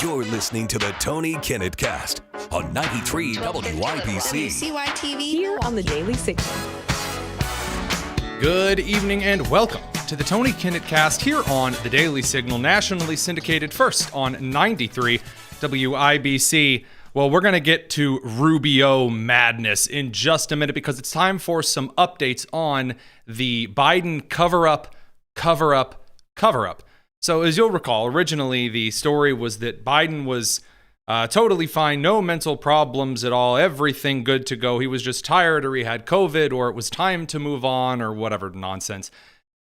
You're listening to the Tony Kinnett Cast on 93 WYPC. WCYTV Here on the Daily Signal. Good evening and welcome to the Tony Kinnett Cast here on the Daily Signal, nationally syndicated first on 93 WIBC. Well, we're going to get to Rubio madness in just a minute because it's time for some updates on the Biden cover-up. So as you'll recall, originally the story was that Biden was totally fine, no mental problems at all, everything good to go. He was just tired, or he had COVID, or it was time to move on, or whatever nonsense.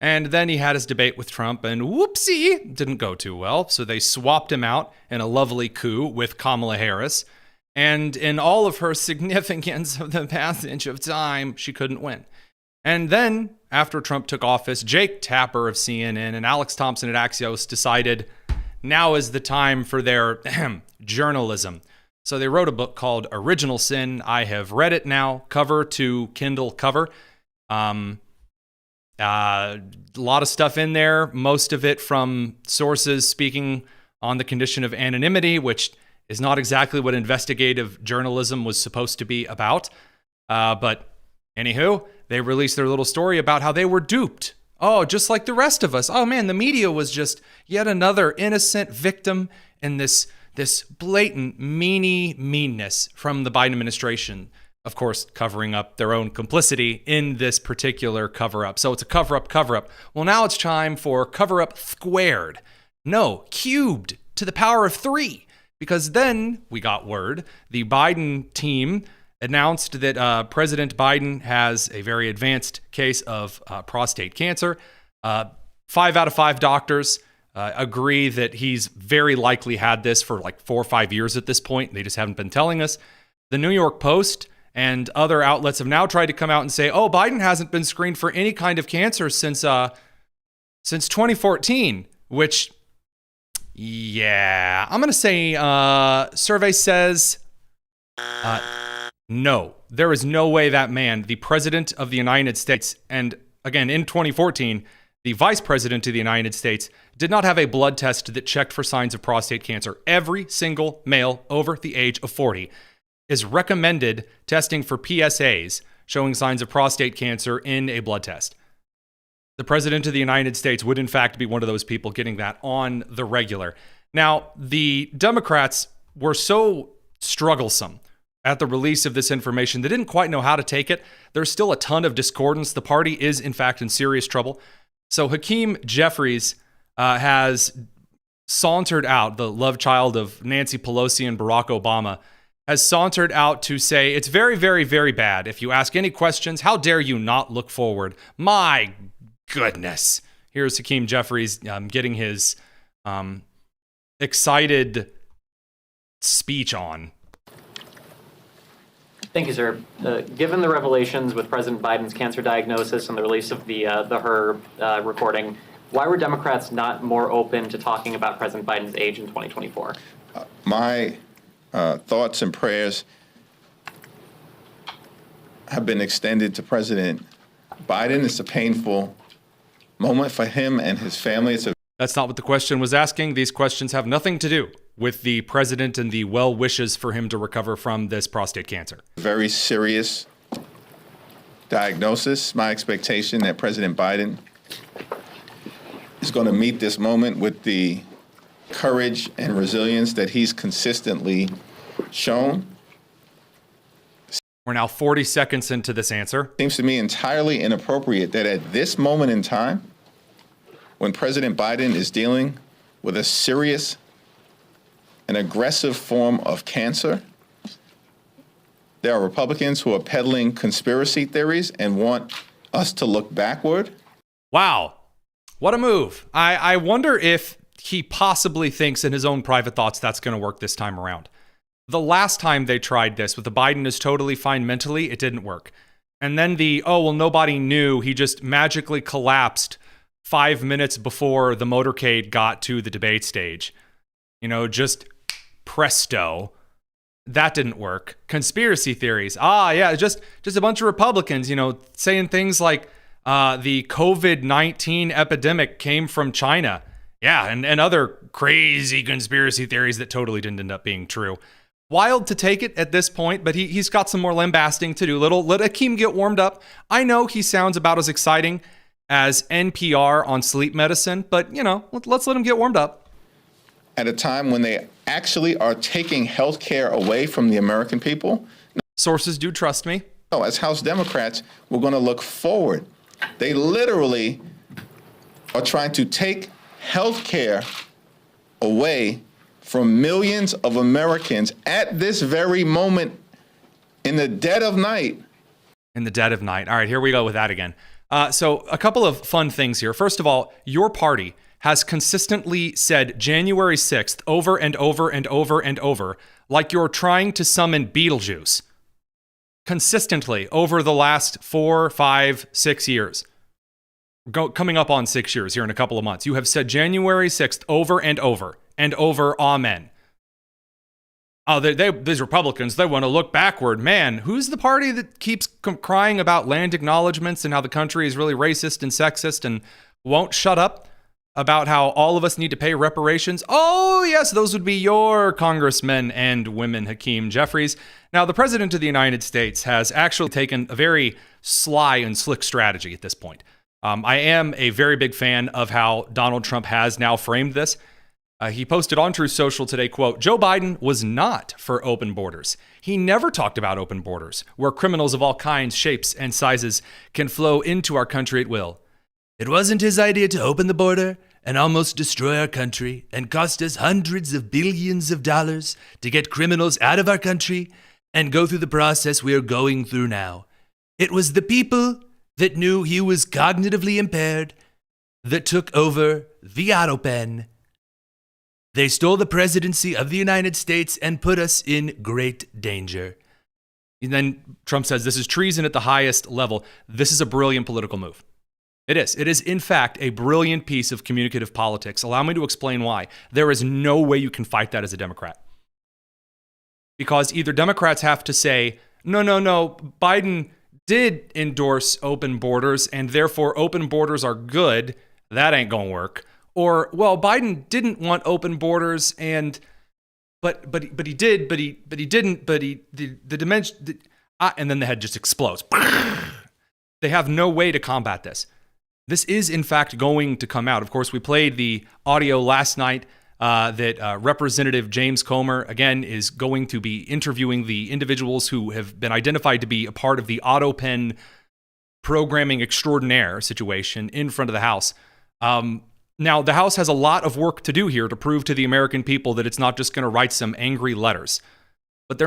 And then he had his debate with Trump, and whoopsie, didn't go too well. So they swapped him out in a lovely coup with Kamala Harris. And in all of her significance of the passage of time, she couldn't win. And then, after Trump took office, Jake Tapper of CNN and Alex Thompson at Axios decided now is the time for their journalism. So they wrote a book called Original Sin. I have read it now, cover to Kindle cover. A lot of stuff in there, most of it from sources speaking on the condition of anonymity, which is not exactly what investigative journalism was supposed to be about. But anywho, they released their little story about how they were duped. Oh, just like the rest of us. Oh man, the media was just yet another innocent victim in this blatant meanness from the Biden administration. Of course, covering up their own complicity in this particular cover-up. So it's a cover-up. Well, now it's time for cover-up squared. No, cubed to the power of 3. Because then we got word, the Biden team announced that President Biden has a very advanced case of prostate cancer. 5 out of 5 doctors agree that he's very likely had this for like 4 or 5 years at this point. They just haven't been telling us. The New York Post and other outlets have now tried to come out and say, oh, Biden hasn't been screened for any kind of cancer since 2014, which, yeah, I'm going to say survey says no. There is no way that man, the president of the United States, and again, in 2014, the vice president of the United States, did not have a blood test that checked for signs of prostate cancer. Every single male over the age of 40 is recommended testing for PSAs showing signs of prostate cancer in a blood test. The president of the United States would, in fact, be one of those people getting that on the regular. Now, the Democrats were so strugglesome at the release of this information. They didn't quite know how to take it. There's still a ton of discordance. The party is, in fact, in serious trouble. So Hakeem Jeffries has sauntered out, the love child of Nancy Pelosi and Barack Obama, has sauntered out to say, it's very, very, very bad. If you ask any questions, how dare you not look forward? My goodness. Here's Hakeem Jeffries getting his excited speech on. Thank you, sir. Given the revelations with President Biden's cancer diagnosis and the release of the Her recording, why were Democrats not more open to talking about President Biden's age in 2024? My thoughts and prayers have been extended to President Biden. It's a painful moment for him and his family. That's not what the question was asking. These questions have nothing to do with the president and the well wishes for him to recover from this prostate cancer. Very serious diagnosis. My expectation that President Biden is going to meet this moment with the courage and resilience that he's consistently shown. We're now 40 seconds into this answer. Seems to me entirely inappropriate that at this moment in time, when President Biden is dealing with a serious and aggressive form of cancer, there are Republicans who are peddling conspiracy theories and want us to look backward. Wow. What a move. I wonder if he possibly thinks in his own private thoughts that's going to work this time around. The last time they tried this with the Biden is totally fine mentally, it didn't work. And then nobody knew, he just magically collapsed 5 minutes before the motorcade got to the debate stage. Just presto. That didn't work. Conspiracy theories. Just a bunch of Republicans, saying things like the COVID-19 epidemic came from China Yeah, and other crazy conspiracy theories that totally didn't end up being true. Wild to take it at this point, but he's got some more lambasting to do. Let Hakeem get warmed up. I know he sounds about as exciting as NPR on sleep medicine, but, let's let him get warmed up. At a time when they actually are taking health care away from the American people? Sources do trust me. No, as House Democrats, we're going to look forward. They literally are trying to take health care away from millions of Americans at this very moment in the dead of night. In the dead of night. All right, here we go with that again. So a couple of fun things here. First of all, your party has consistently said January 6th over and over and over and over, like you're trying to summon Beetlejuice. Consistently over the last 4, 5, 6 years. Coming up on 6 years here in a couple of months. You have said January 6th over and over and over, amen. Oh, these Republicans, they want to look backward. Man, who's the party that keeps crying about land acknowledgements and how the country is really racist and sexist and won't shut up about how all of us need to pay reparations? Oh, yes, those would be your congressmen and women, Hakeem Jeffries. Now, the president of the United States has actually taken a very sly and slick strategy at this point. I am a very big fan of how Donald Trump has now framed this. He posted on Truth Social today, quote, Joe Biden was not for open borders. He never talked about open borders, where criminals of all kinds, shapes, and sizes can flow into our country at will. It wasn't his idea to open the border and almost destroy our country and cost us hundreds of billions of dollars to get criminals out of our country and go through the process we are going through now. It was the people that knew he was cognitively impaired that took over the auto pen. They stole the presidency of the United States and put us in great danger. And then Trump says this is treason at the highest level. This is a brilliant political move. It is. It is, in fact, a brilliant piece of communicative politics. Allow me to explain why. There is no way you can fight that as a Democrat. Because either Democrats have to say, no, Biden did endorse open borders, and therefore open borders are good. That ain't going to work. Or, well, Biden didn't want open borders, and but he did, but he didn't, but the dimension, and then the head just explodes. They have no way to combat this. This is, in fact, going to come out. Of course, we played the audio last night that Representative James Comer, again, is going to be interviewing the individuals who have been identified to be a part of the auto pen programming extraordinaire situation in front of the House. Now, the House has a lot of work to do here to prove to the American people that it's not just going to write some angry letters. But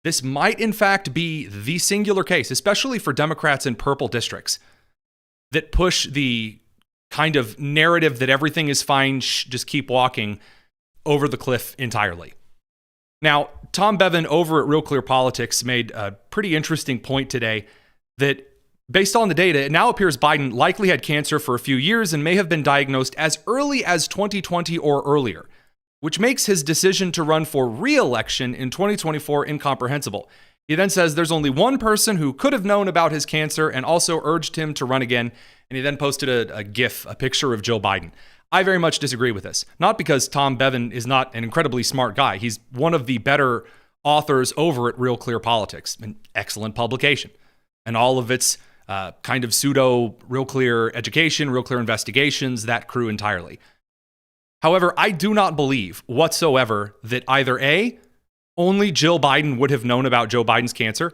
this might, in fact, be the singular case, especially for Democrats in purple districts, that push the kind of narrative that everything is fine, just keep walking, over the cliff entirely. Now, Tom Bevan over at Real Clear Politics made a pretty interesting point today that based on the data, it now appears Biden likely had cancer for a few years and may have been diagnosed as early as 2020 or earlier, which makes his decision to run for re-election in 2024 incomprehensible. He then says there's only one person who could have known about his cancer and also urged him to run again, and he then posted a GIF, a picture of Joe Biden. I very much disagree with this, not because Tom Bevan is not an incredibly smart guy. He's one of the better authors over at Real Clear Politics, an excellent publication, and all of its kind of pseudo Real Clear education, Real Clear investigations, that crew entirely. However, I do not believe whatsoever that either A, only Jill Biden would have known about Joe Biden's cancer.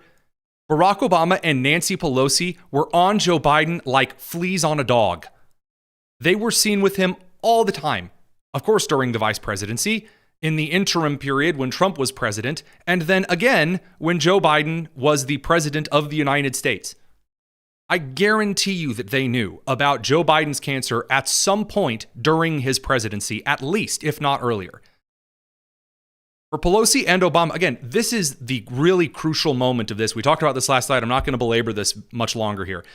Barack Obama and Nancy Pelosi were on Joe Biden like fleas on a dog. They were seen with him all the time. Of course, during the vice presidency, in the interim period when Trump was president, and then again when Joe Biden was the president of the United States. I guarantee you that they knew about Joe Biden's cancer at some point during his presidency, at least, if not earlier. For Pelosi and Obama, again, this is the really crucial moment of this. We talked about this last night. I'm not going to belabor this much longer here.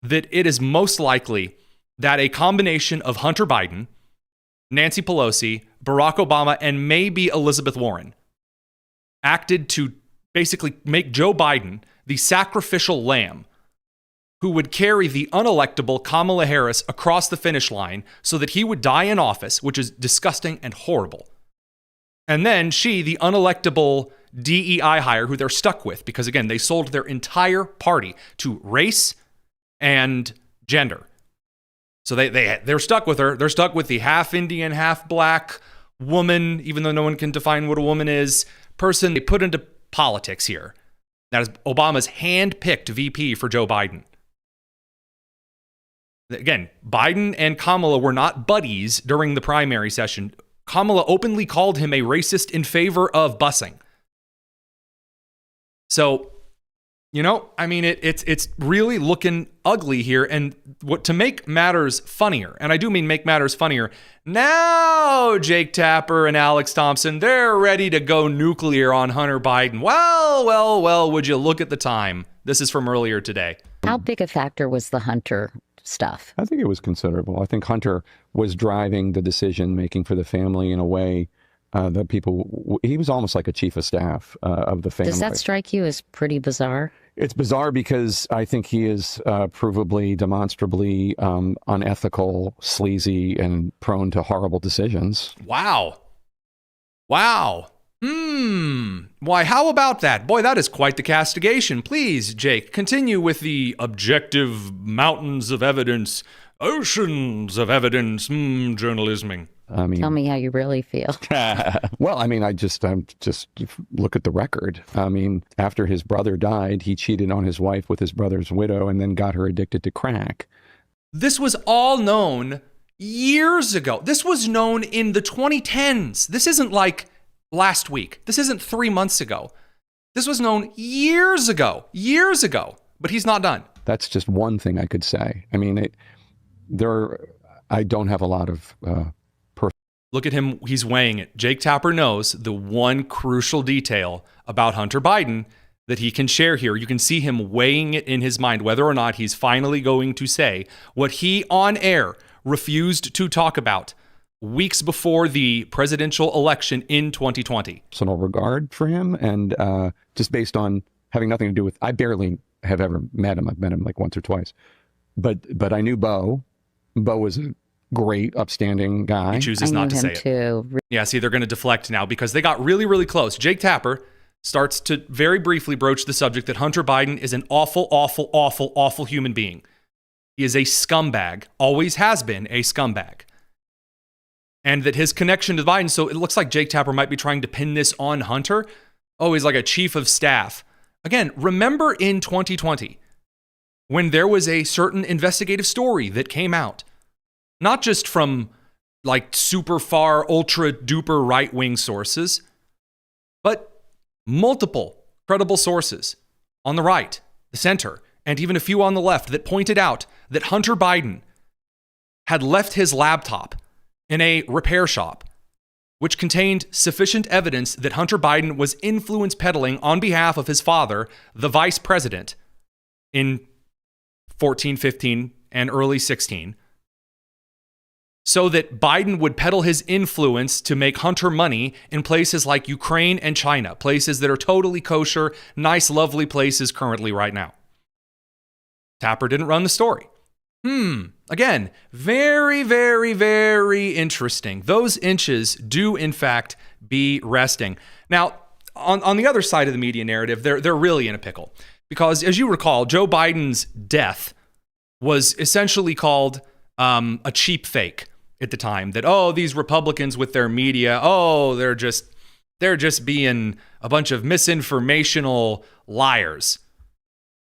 That it is most likely that a combination of Hunter Biden, Nancy Pelosi, Barack Obama, and maybe Elizabeth Warren acted to basically make Joe Biden the sacrificial lamb who would carry the unelectable Kamala Harris across the finish line so that he would die in office, which is disgusting and horrible. And then she, the unelectable DEI hire, who they're stuck with, because again, they sold their entire party to race and gender. So they're stuck with her. They're stuck with the half Indian, half black woman, even though no one can define what a woman is, person they put into politics here. That is Obama's hand-picked VP for Joe Biden. Again, Biden and Kamala were not buddies during the primary session. Kamala openly called him a racist in favor of busing. So, it's really looking ugly here. And what to make matters funnier, and I do mean make matters funnier, now Jake Tapper and Alex Thompson, they're ready to go nuclear on Hunter Biden. Well, would you look at the time? This is from earlier today. How big a factor was the Hunter stuff? I think it was considerable. I think Hunter was driving the decision making for the family in a way that he was almost like a chief of staff of the family. Does that strike you as pretty bizarre? It's bizarre because I think he is provably, demonstrably unethical, sleazy, and prone to horrible decisions. Wow. Why, how about that? Boy, that is quite the castigation. Please, Jake, continue with the objective mountains of evidence, oceans of evidence, journalisming. Tell me how you really feel. Well, I just look at the record. After his brother died, he cheated on his wife with his brother's widow and then got her addicted to crack. This was all known years ago. This was known in the 2010s. This isn't like last week. This isn't 3 months ago. This was known years ago, but he's not done. That's just one thing I could say. I don't have a lot of Look at him. He's weighing it. Jake Tapper knows the one crucial detail about Hunter Biden that he can share here. You can see him weighing it in his mind, whether or not he's finally going to say what he on air refused to talk about weeks before the presidential election in 2020. Personal regard for him, and just based on having nothing to do with, I barely have ever met him. I've met him like once or twice. But I knew Bo. Bo was a great, upstanding guy. He chooses not to say it. Yeah, see, they're going to deflect now because they got really, really close. Jake Tapper starts to very briefly broach the subject that Hunter Biden is an awful, awful, awful, awful human being. He is a scumbag, always has been a scumbag. And that his connection to Biden, so it looks like Jake Tapper might be trying to pin this on Hunter. Oh, he's like a chief of staff. Again, remember in 2020, when there was a certain investigative story that came out, not just from like super far, ultra duper right-wing sources, but multiple credible sources on the right, the center, and even a few on the left that pointed out that Hunter Biden had left his laptop in a repair shop, which contained sufficient evidence that Hunter Biden was influence peddling on behalf of his father, the vice president, in 14, 15, and early 16, so that Biden would peddle his influence to make Hunter money in places like Ukraine and China, places that are totally kosher, nice, lovely places currently right now. Tapper didn't run the story. Again, very, very, very interesting. Those inches do, in fact, be resting. Now, on the other side of the media narrative, they're really in a pickle. Because, as you recall, Joe Biden's death was essentially called a cheap fake at the time. That, these Republicans with their media, they're just being a bunch of misinformational liars,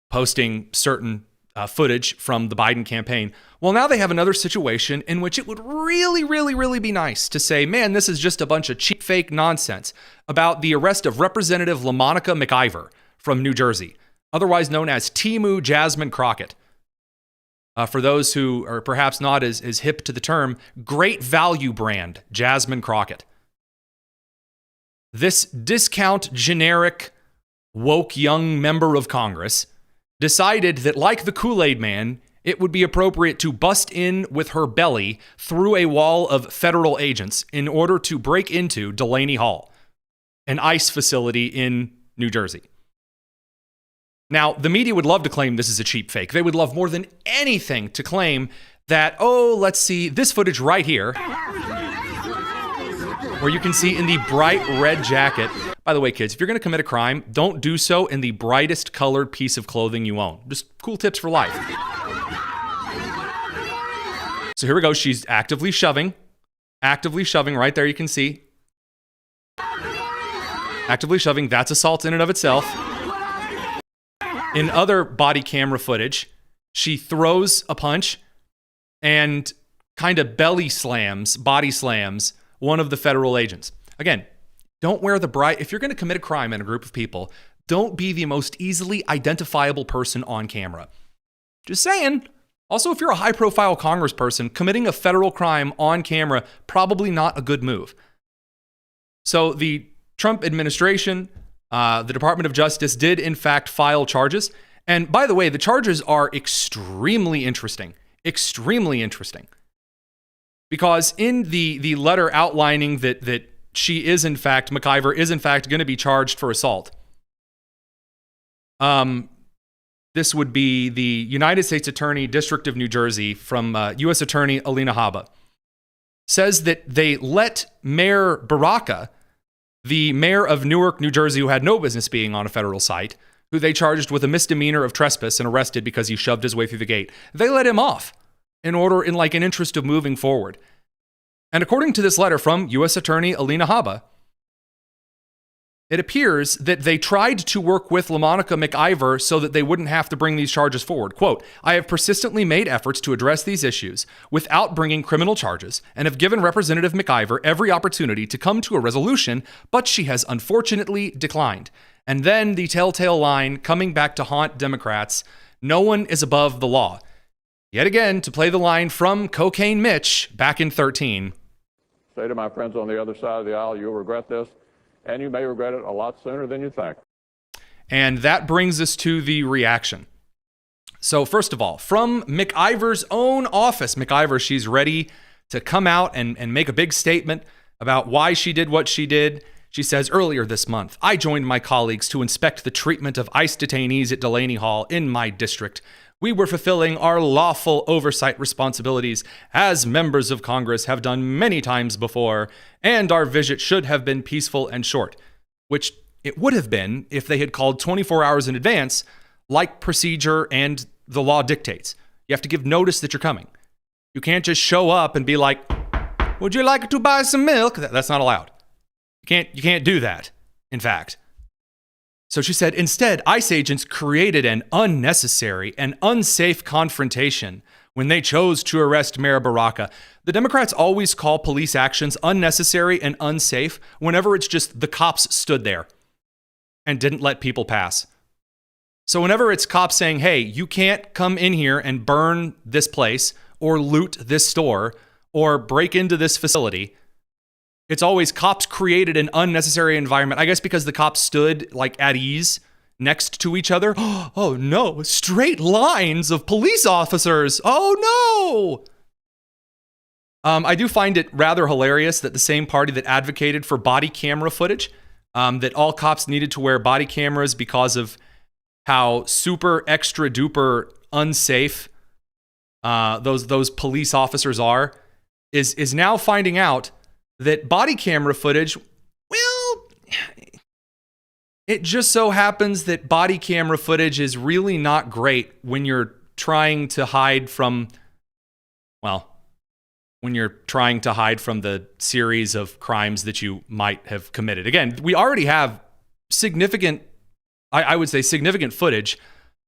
posting certain footage from the Biden campaign. Well, now they have another situation in which it would really, really, really be nice to say, man, this is just a bunch of cheap fake nonsense about the arrest of Representative LaMonica McIver from New Jersey, otherwise known as Timu Jasmine Crockett. For those who are perhaps not as hip to the term, great value brand, Jasmine Crockett. This discount generic woke young member of Congress decided that, like the Kool-Aid Man, it would be appropriate to bust in with her belly through a wall of federal agents in order to break into Delaney Hall, an ICE facility in New Jersey. Now, the media would love to claim this is a cheap fake. They would love more than anything to claim that, oh, let's see this footage right here, where you can see in the bright red jacket. By the way, kids, if you're going to commit a crime, don't do so in the brightest colored piece of clothing you own. Just cool tips for life. So here we go. She's actively shoving right there. You can see. Actively shoving. That's assault in and of itself. In other body camera footage, she throws a punch and kind of body slams one of the federal agents. Again, don't wear the bright. If you're going to commit a crime in a group of people, don't be the most easily identifiable person on camera. Just saying. Also, if you're a high-profile congressperson, committing a federal crime on camera, probably not a good move. So the Trump administration, the Department of Justice did in fact file charges. And by the way, the charges are extremely interesting. Because in the letter outlining that she is in fact, McIver is in fact going to be charged for assault. This would be the United States Attorney, District of New Jersey, from U.S. Attorney Alina Habba, says that they let Mayor Baraka, the mayor of Newark, New Jersey, who had no business being on a federal site, who they charged with a misdemeanor of trespass and arrested because he shoved his way through the gate. They let him off in an interest of moving forward. And according to this letter from U.S. Attorney Alina Habba, it appears that they tried to work with LaMonica McIver so that they wouldn't have to bring these charges forward. Quote, I have persistently made efforts to address these issues without bringing criminal charges and have given Representative McIver every opportunity to come to a resolution, but she has unfortunately declined. And then the telltale line coming back to haunt Democrats, no one is above the law. Yet again, to play the line from Cocaine Mitch back in 2013. Say to my friends on the other side of the aisle, you'll regret this. And you may regret it a lot sooner than you think. And that brings us to the reaction. So first of all, from McIver's own office, McIver, she's ready to come out and make a big statement about why she did what she did. She says, earlier this month, I joined my colleagues to inspect the treatment of ICE detainees at Delaney Hall in my district. We were fulfilling our lawful oversight responsibilities as members of Congress have done many times before, and our visit should have been peaceful and short, which it would have been if they had called 24 hours in advance, like procedure and the law dictates. You have to give notice that you're coming. You can't just show up and be like, would you like to buy some milk? That's not allowed. You can't do that, in fact. So she said, instead, ICE agents created an unnecessary and unsafe confrontation when they chose to arrest Mayor Baraka. The Democrats always call police actions unnecessary and unsafe whenever it's just the cops stood there and didn't let people pass. So whenever it's cops saying, hey, you can't come in here and burn this place or loot this store or break into this facility, it's always cops created an unnecessary environment. I guess because the cops stood like at ease next to each other. Oh no, straight lines of police officers. Oh no. I do find it rather hilarious that the same party that advocated for body camera footage, that all cops needed to wear body cameras because of how super extra duper unsafe those police officers are, is now finding out that body camera footage, well, it just so happens that body camera footage is really not great when you're trying to hide from, the series of crimes that you might have committed. Again, we already have significant footage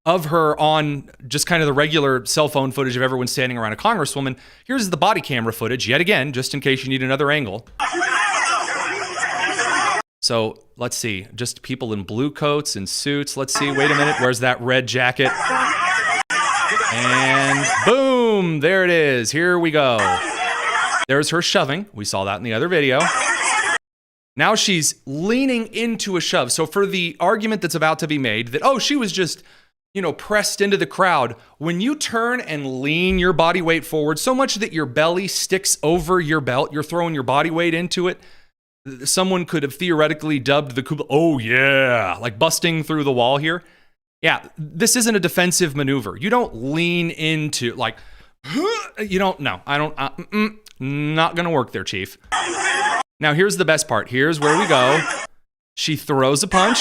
of her on just kind of the regular cell phone footage of everyone standing around a congresswoman. Here's the body camera footage, yet again, just in case you need another angle. So let's see, just people in blue coats and suits. Let's see, wait a minute, where's that red jacket? And boom, there it is. Here we go. There's her shoving. We saw that in the other video. Now she's leaning into a shove. So for the argument that's about to be made that, oh, she was just, pressed into the crowd. When you turn and lean your body weight forward so much that your belly sticks over your belt, you're throwing your body weight into it. Someone could have theoretically dubbed the coup, oh yeah, like busting through the wall here. Yeah, this isn't a defensive maneuver. You don't lean into, like, you don't, no, I don't, not going to work there, Chief. Now, here's the best part. Here's where we go. She throws a punch.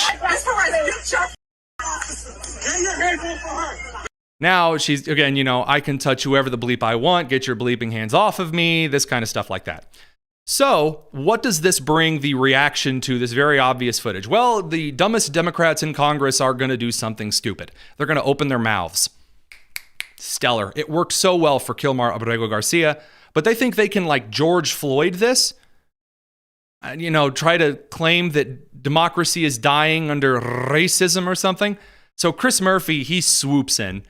Now she's, again, I can touch whoever the bleep I want, get your bleeping hands off of me, this kind of stuff like that. So, what does this bring the reaction to this very obvious footage? Well, the dumbest Democrats in Congress are going to do something stupid. They're going to open their mouths. Stellar. It worked so well for Kilmar Abrego Garcia, but they think they can, like, George Floyd this, try to claim that democracy is dying under racism or something. So Chris Murphy, he swoops in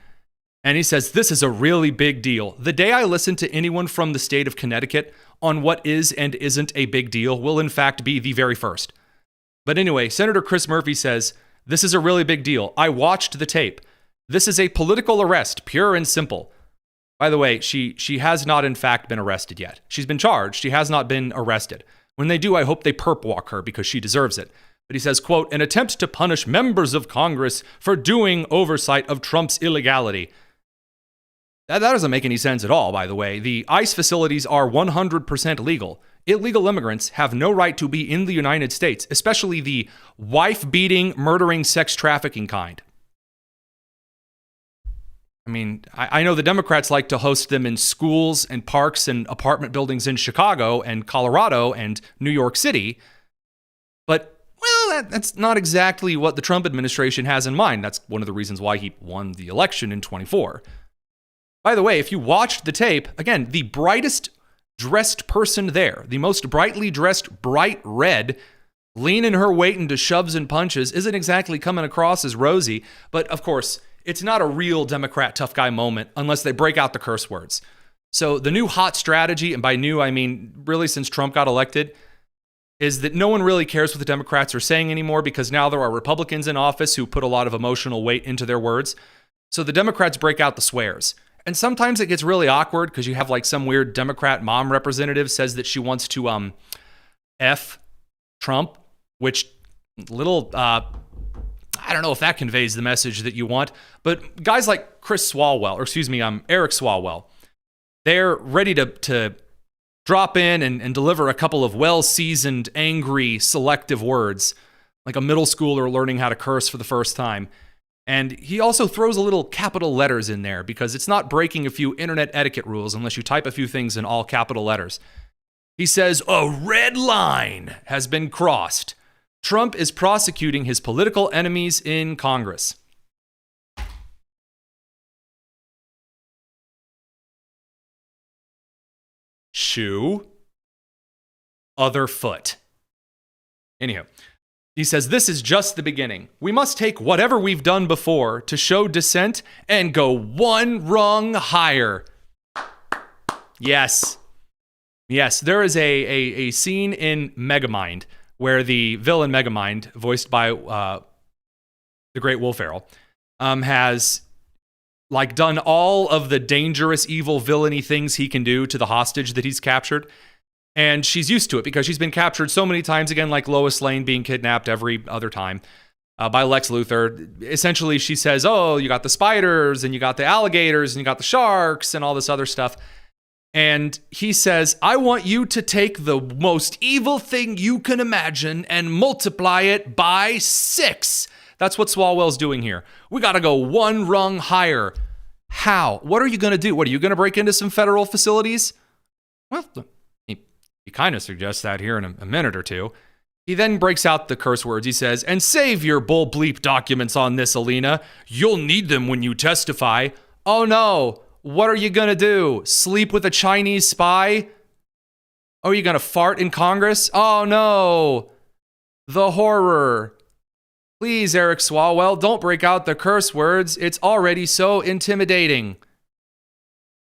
and he says, this is a really big deal. The day I listen to anyone from the state of Connecticut on what is and isn't a big deal will in fact be the very first. But anyway, Senator Chris Murphy says, this is a really big deal. I watched the tape. This is a political arrest, pure and simple. By the way, she has not in fact been arrested yet. She's been charged. She has not been arrested. When they do, I hope they perp walk her because she deserves it. But he says, quote, an attempt to punish members of Congress for doing oversight of Trump's illegality. That doesn't make any sense at all, by the way. The ICE facilities are 100% legal. Illegal immigrants have no right to be in the United States, especially the wife-beating, murdering, sex trafficking kind. I mean, I know the Democrats like to host them in schools and parks and apartment buildings in Chicago and Colorado and New York City. But, well, that's not exactly what the Trump administration has in mind. That's one of the reasons why he won the election in 24. By the way, if you watched the tape, again, the brightest dressed person there, the most brightly dressed, bright red, leaning her weight into shoves and punches, isn't exactly coming across as rosy. But, of course, it's not a real Democrat tough guy moment unless they break out the curse words. So the new hot strategy, and by new, I mean really since Trump got elected, is that no one really cares what the Democrats are saying anymore because now there are Republicans in office who put a lot of emotional weight into their words. So the Democrats break out the swears. And sometimes it gets really awkward because you have like some weird Democrat mom representative says that she wants to F Trump, which little, I don't know if that conveys the message that you want. But guys like Eric Swalwell, they're ready to drop in and deliver a couple of well-seasoned, angry, selective words, like a middle schooler learning how to curse for the first time. And he also throws a little capital letters in there because it's not breaking a few internet etiquette rules unless you type a few things in all capital letters. He says, a red line has been crossed. Trump is prosecuting his political enemies in Congress. Shoe. Other foot. Anyhow. He says, this is just the beginning. We must take whatever we've done before to show dissent and go one rung higher. Yes. Yes, there is a scene in Megamind where the villain Megamind, voiced by the great Will Ferrell, has like done all of the dangerous, evil, villainy things he can do to the hostage that he's captured. And she's used to it because she's been captured so many times, again, like Lois Lane being kidnapped every other time by Lex Luthor. Essentially, she says, oh, you got the spiders and you got the alligators and you got the sharks and all this other stuff. And he says, I want you to take the most evil thing you can imagine and multiply it by 6. That's what Swalwell's doing here. We got to go one rung higher. How? What are you going to do? What, are you going to break into some federal facilities? Well, he kind of suggests that here in a minute or two. He then breaks out the curse words. He says, and save your bull bleep documents on this, Alina. You'll need them when you testify. Oh no, what are you going to do? Sleep with a Chinese spy? Oh, are you going to fart in Congress? Oh no, the horror. Please, Eric Swalwell, don't break out the curse words. It's already so intimidating.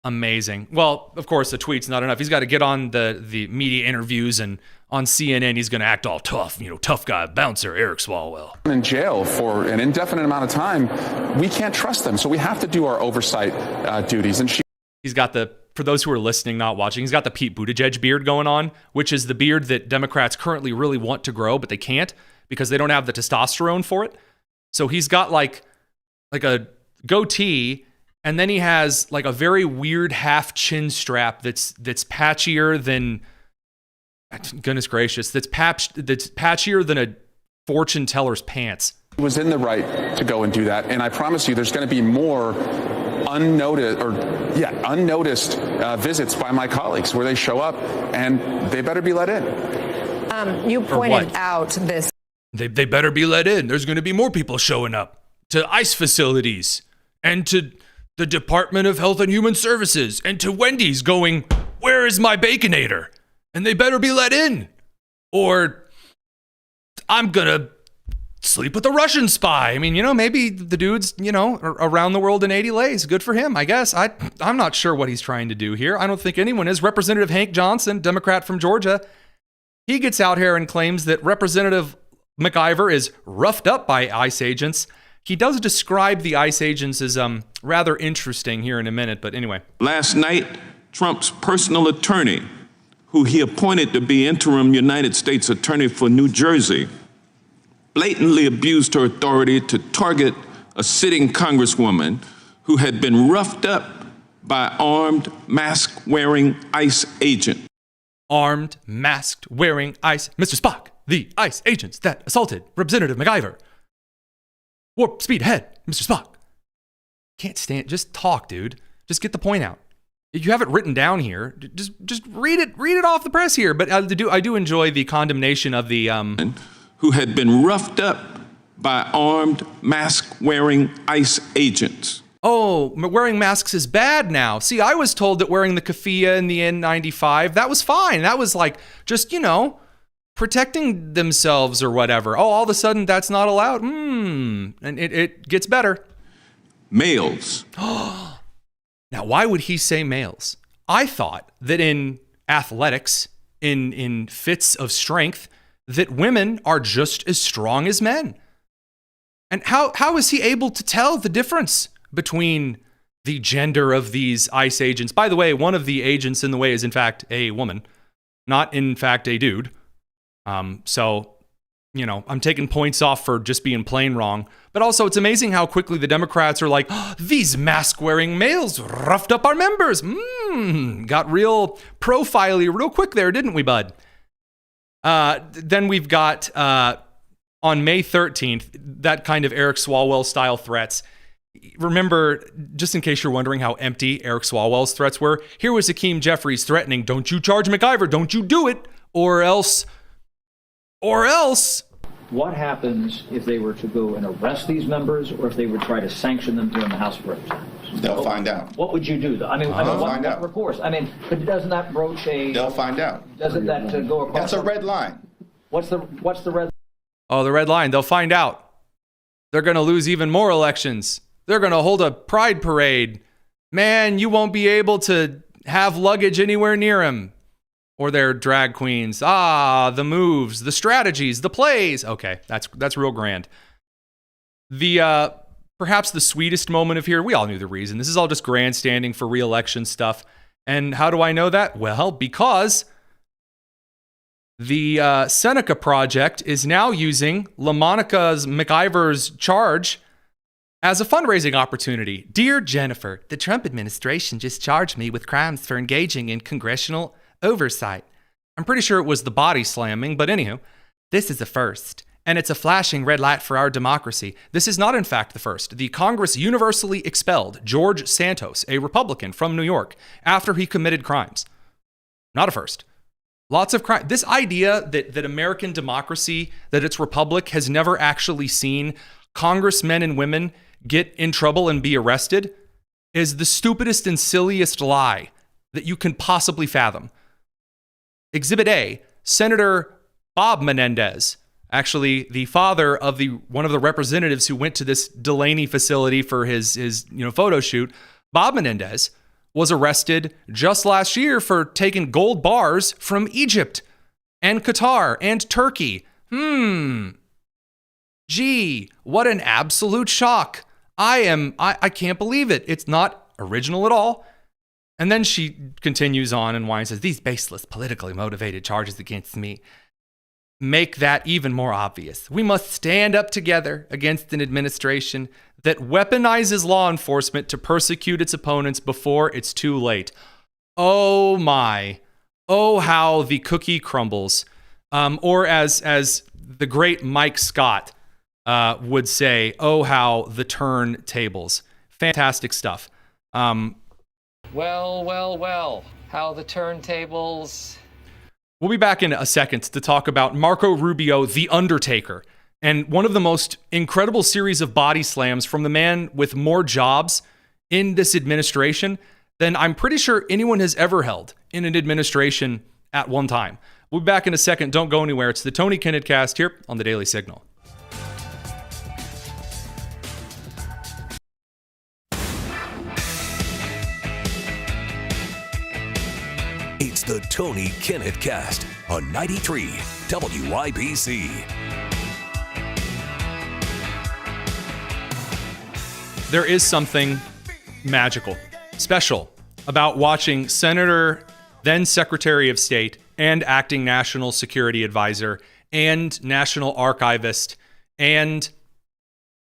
Amazing. Well, of course, the tweet's not enough. He's got to get on the media interviews, and on CNN, he's going to act all tough, tough guy, bouncer, Eric Swalwell. In jail for an indefinite amount of time, we can't trust them. So we have to do our oversight duties. And he's got for those who are listening, not watching, he's got the Pete Buttigieg beard going on, which is the beard that Democrats currently really want to grow, but they can't because they don't have the testosterone for it. So he's got like like a goatee, and then he has like a very weird half chin strap that's patchier than, goodness gracious, that's patchier than a fortune teller's pants. He was in the right to go and do that, and I promise you there's going to be more unnoticed visits by my colleagues where they show up and they better be let in. You pointed out this. They better be let in. There's going to be more people showing up to ICE facilities and to the Department of Health and Human Services and to Wendy's going, where is my Baconator? And they better be let in. Or I'm going to sleep with a Russian spy. I mean, maybe the dude's, around the world in 80 lays. Good for him, I guess. I'm not sure what he's trying to do here. I don't think anyone is. Representative Hank Johnson, Democrat from Georgia, he gets out here and claims that Representative McIver is roughed up by ICE agents. He does describe the ICE agents as rather interesting here in a minute, but anyway. Last night, Trump's personal attorney, who he appointed to be interim United States Attorney for New Jersey, blatantly abused her authority to target a sitting Congresswoman who had been roughed up by armed, mask-wearing ICE agent. Armed, masked-wearing ICE. Mr. Spock, the ICE agents that assaulted Representative McIver. Warp speed ahead, Mr. Spock. Can't stand, just talk, dude. Just get the point out. If you have it written down here, just read it off the press here. But I do enjoy the condemnation of the who had been roughed up by armed, mask-wearing ICE agents. Oh, wearing masks is bad now. See, I was told that wearing the keffiyeh and the N95, that was fine. That was like just, protecting themselves or whatever. Oh, all of a sudden that's not allowed. And it gets better. Males. Now, why would he say males? I thought that in athletics, in fits of strength, that women are just as strong as men. And how is he able to tell the difference between the gender of these ICE agents? By the way, one of the agents in the way is in fact a woman, not in fact a dude. So, I'm taking points off for just being plain wrong. But also, it's amazing how quickly the Democrats are like, these mask-wearing males roughed up our members. Got real profile-y real quick there, didn't we, bud? Then we've got, on May 13th, that kind of Eric Swalwell-style threats. Remember, just in case you're wondering how empty Eric Swalwell's threats were, here was Hakeem Jeffries threatening, don't you charge McIver, don't you do it, or else... What happens if they were to go and arrest these members, or if they would try to sanction them here in the House of Representatives? They'll find out. What would you do? What recourse? But doesn't that broach a... They'll find out. Doesn't that go across... That's a red line. What's the red... Oh, the red line. They'll find out. They're going to lose even more elections. They're going to hold a pride parade. Man, you won't be able to have luggage anywhere near him. Or they're drag queens. The moves, the strategies, the plays. Okay, that's real grand. The perhaps the sweetest moment of here, we all knew the reason. This is all just grandstanding for re-election stuff. And how do I know that? Well, because the Seneca Project is now using LaMonica McIver's charge as a fundraising opportunity. Dear Jennifer, the Trump administration just charged me with crimes for engaging in congressional oversight. I'm pretty sure it was the body slamming, but anywho, this is a first, and it's a flashing red light for our democracy. This is not, in fact, the first. The Congress universally expelled George Santos, a Republican from New York, after he committed crimes. Not a first. Lots of crime. This idea that American democracy, that its republic has never actually seen congressmen and women get in trouble and be arrested, is the stupidest and silliest lie that you can possibly fathom. Exhibit A, Senator Bob Menendez, actually the father of one of the representatives who went to this Delaney facility for his photo shoot. Bob Menendez was arrested just last year for taking gold bars from Egypt and Qatar and Turkey. Gee, what an absolute shock. I can't believe it. It's not original at all. And then she continues on and whines, says, these baseless, politically motivated charges against me. make that even more obvious. We must stand up together against an administration that weaponizes law enforcement to persecute its opponents before it's too late. Oh my. Oh, how the cookie crumbles. Or as the great Mike Scott would say, oh, how the turn tables. Fantastic stuff. Well, how the turntables. We'll be back in a second to talk about Marco Rubio, the Undertaker, and one of the most incredible series of body slams from the man with more jobs in this administration than I'm pretty sure anyone has ever held in an administration at one time. We'll be back in a second. Don't go anywhere. It's the Tony Kinnett Cast here on the Daily Signal. It's the Tony Kinnett Cast on 93 WIBC. There is something magical, special about watching Senator, then Secretary of State, and acting National Security Advisor, and National Archivist, and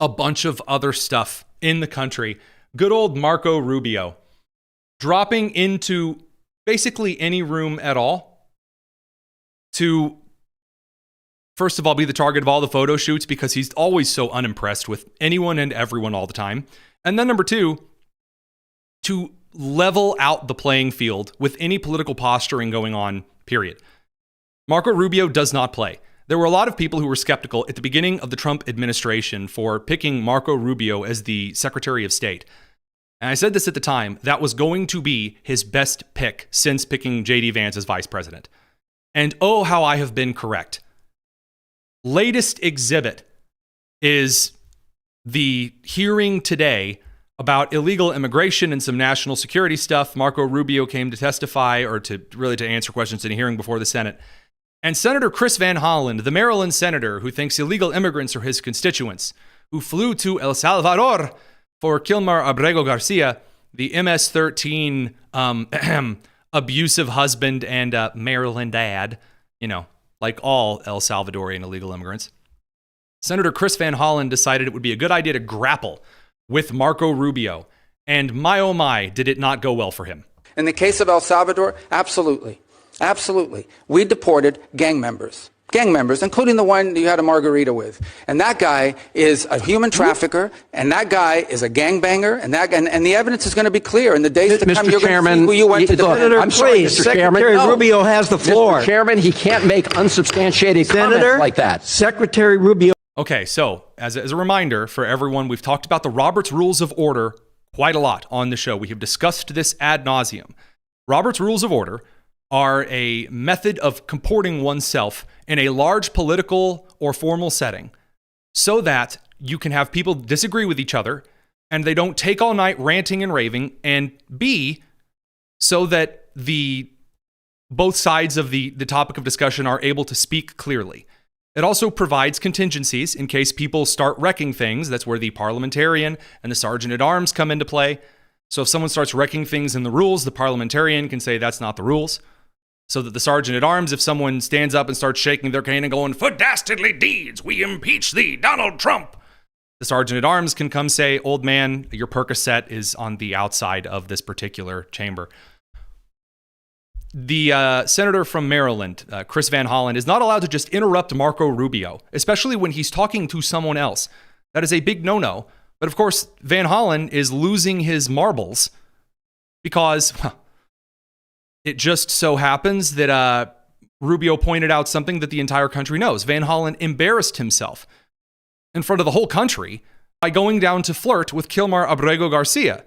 a bunch of other stuff in the country, good old Marco Rubio, dropping into basically any room at all to, first of all, be the target of all the photo shoots because he's always so unimpressed with anyone and everyone all the time. And then number two, to level out the playing field with any political posturing going on, period. Marco Rubio does not play. There were a lot of people who were skeptical at the beginning of the Trump administration for picking Marco Rubio as the Secretary of State. And I said this at the time, that was going to be his best pick since picking J.D. Vance as vice president. And oh, how I have been correct. Latest exhibit is the hearing today about illegal immigration and some national security stuff. Marco Rubio came to testify or to answer questions in a hearing before the Senate. And Senator Chris Van Hollen, the Maryland senator who thinks illegal immigrants are his constituents, who flew to El Salvador for Kilmar Abrego Garcia, the MS-13 abusive husband and Maryland dad, like all El Salvadorian illegal immigrants. Senator Chris Van Hollen decided it would be a good idea to grapple with Marco Rubio. And my oh my, did it not go well for him. In the case of El Salvador, absolutely. Absolutely. We deported gang members, including the one you had a margarita with. And that guy is a human trafficker, and that guy is a gangbanger, and the evidence is going to be clear in the days to come. Mr. Chairman, who you went to Senator, I'm sorry, Mr. Chairman. Secretary Rubio has the floor. Mr. Chairman, he can't make unsubstantiated comments like that. Secretary Rubio. Okay, so as a reminder for everyone, we've talked about the Roberts Rules of Order quite a lot on the show. We have discussed this ad nauseum. Roberts Rules of Order are a method of comporting oneself in a large political or formal setting so that you can have people disagree with each other and they don't take all night ranting and raving, and B, so that both sides of the topic of discussion are able to speak clearly. It also provides contingencies in case people start wrecking things. That's where the parliamentarian and the sergeant at arms come into play. So if someone starts wrecking things in the rules, the parliamentarian can say that's not the rules. So that the sergeant at arms, if someone stands up and starts shaking their cane and going, "For dastardly deeds, we impeach thee, Donald Trump," the sergeant at arms can come say, "Old man, your Percocet is on the outside of this particular chamber." The senator from Maryland, Chris Van Hollen, is not allowed to just interrupt Marco Rubio, especially when he's talking to someone else. That is a big no-no. But of course, Van Hollen is losing his marbles because it just so happens that Rubio pointed out something that the entire country knows. Van Hollen embarrassed himself in front of the whole country by going down to flirt with Kilmar Abrego Garcia.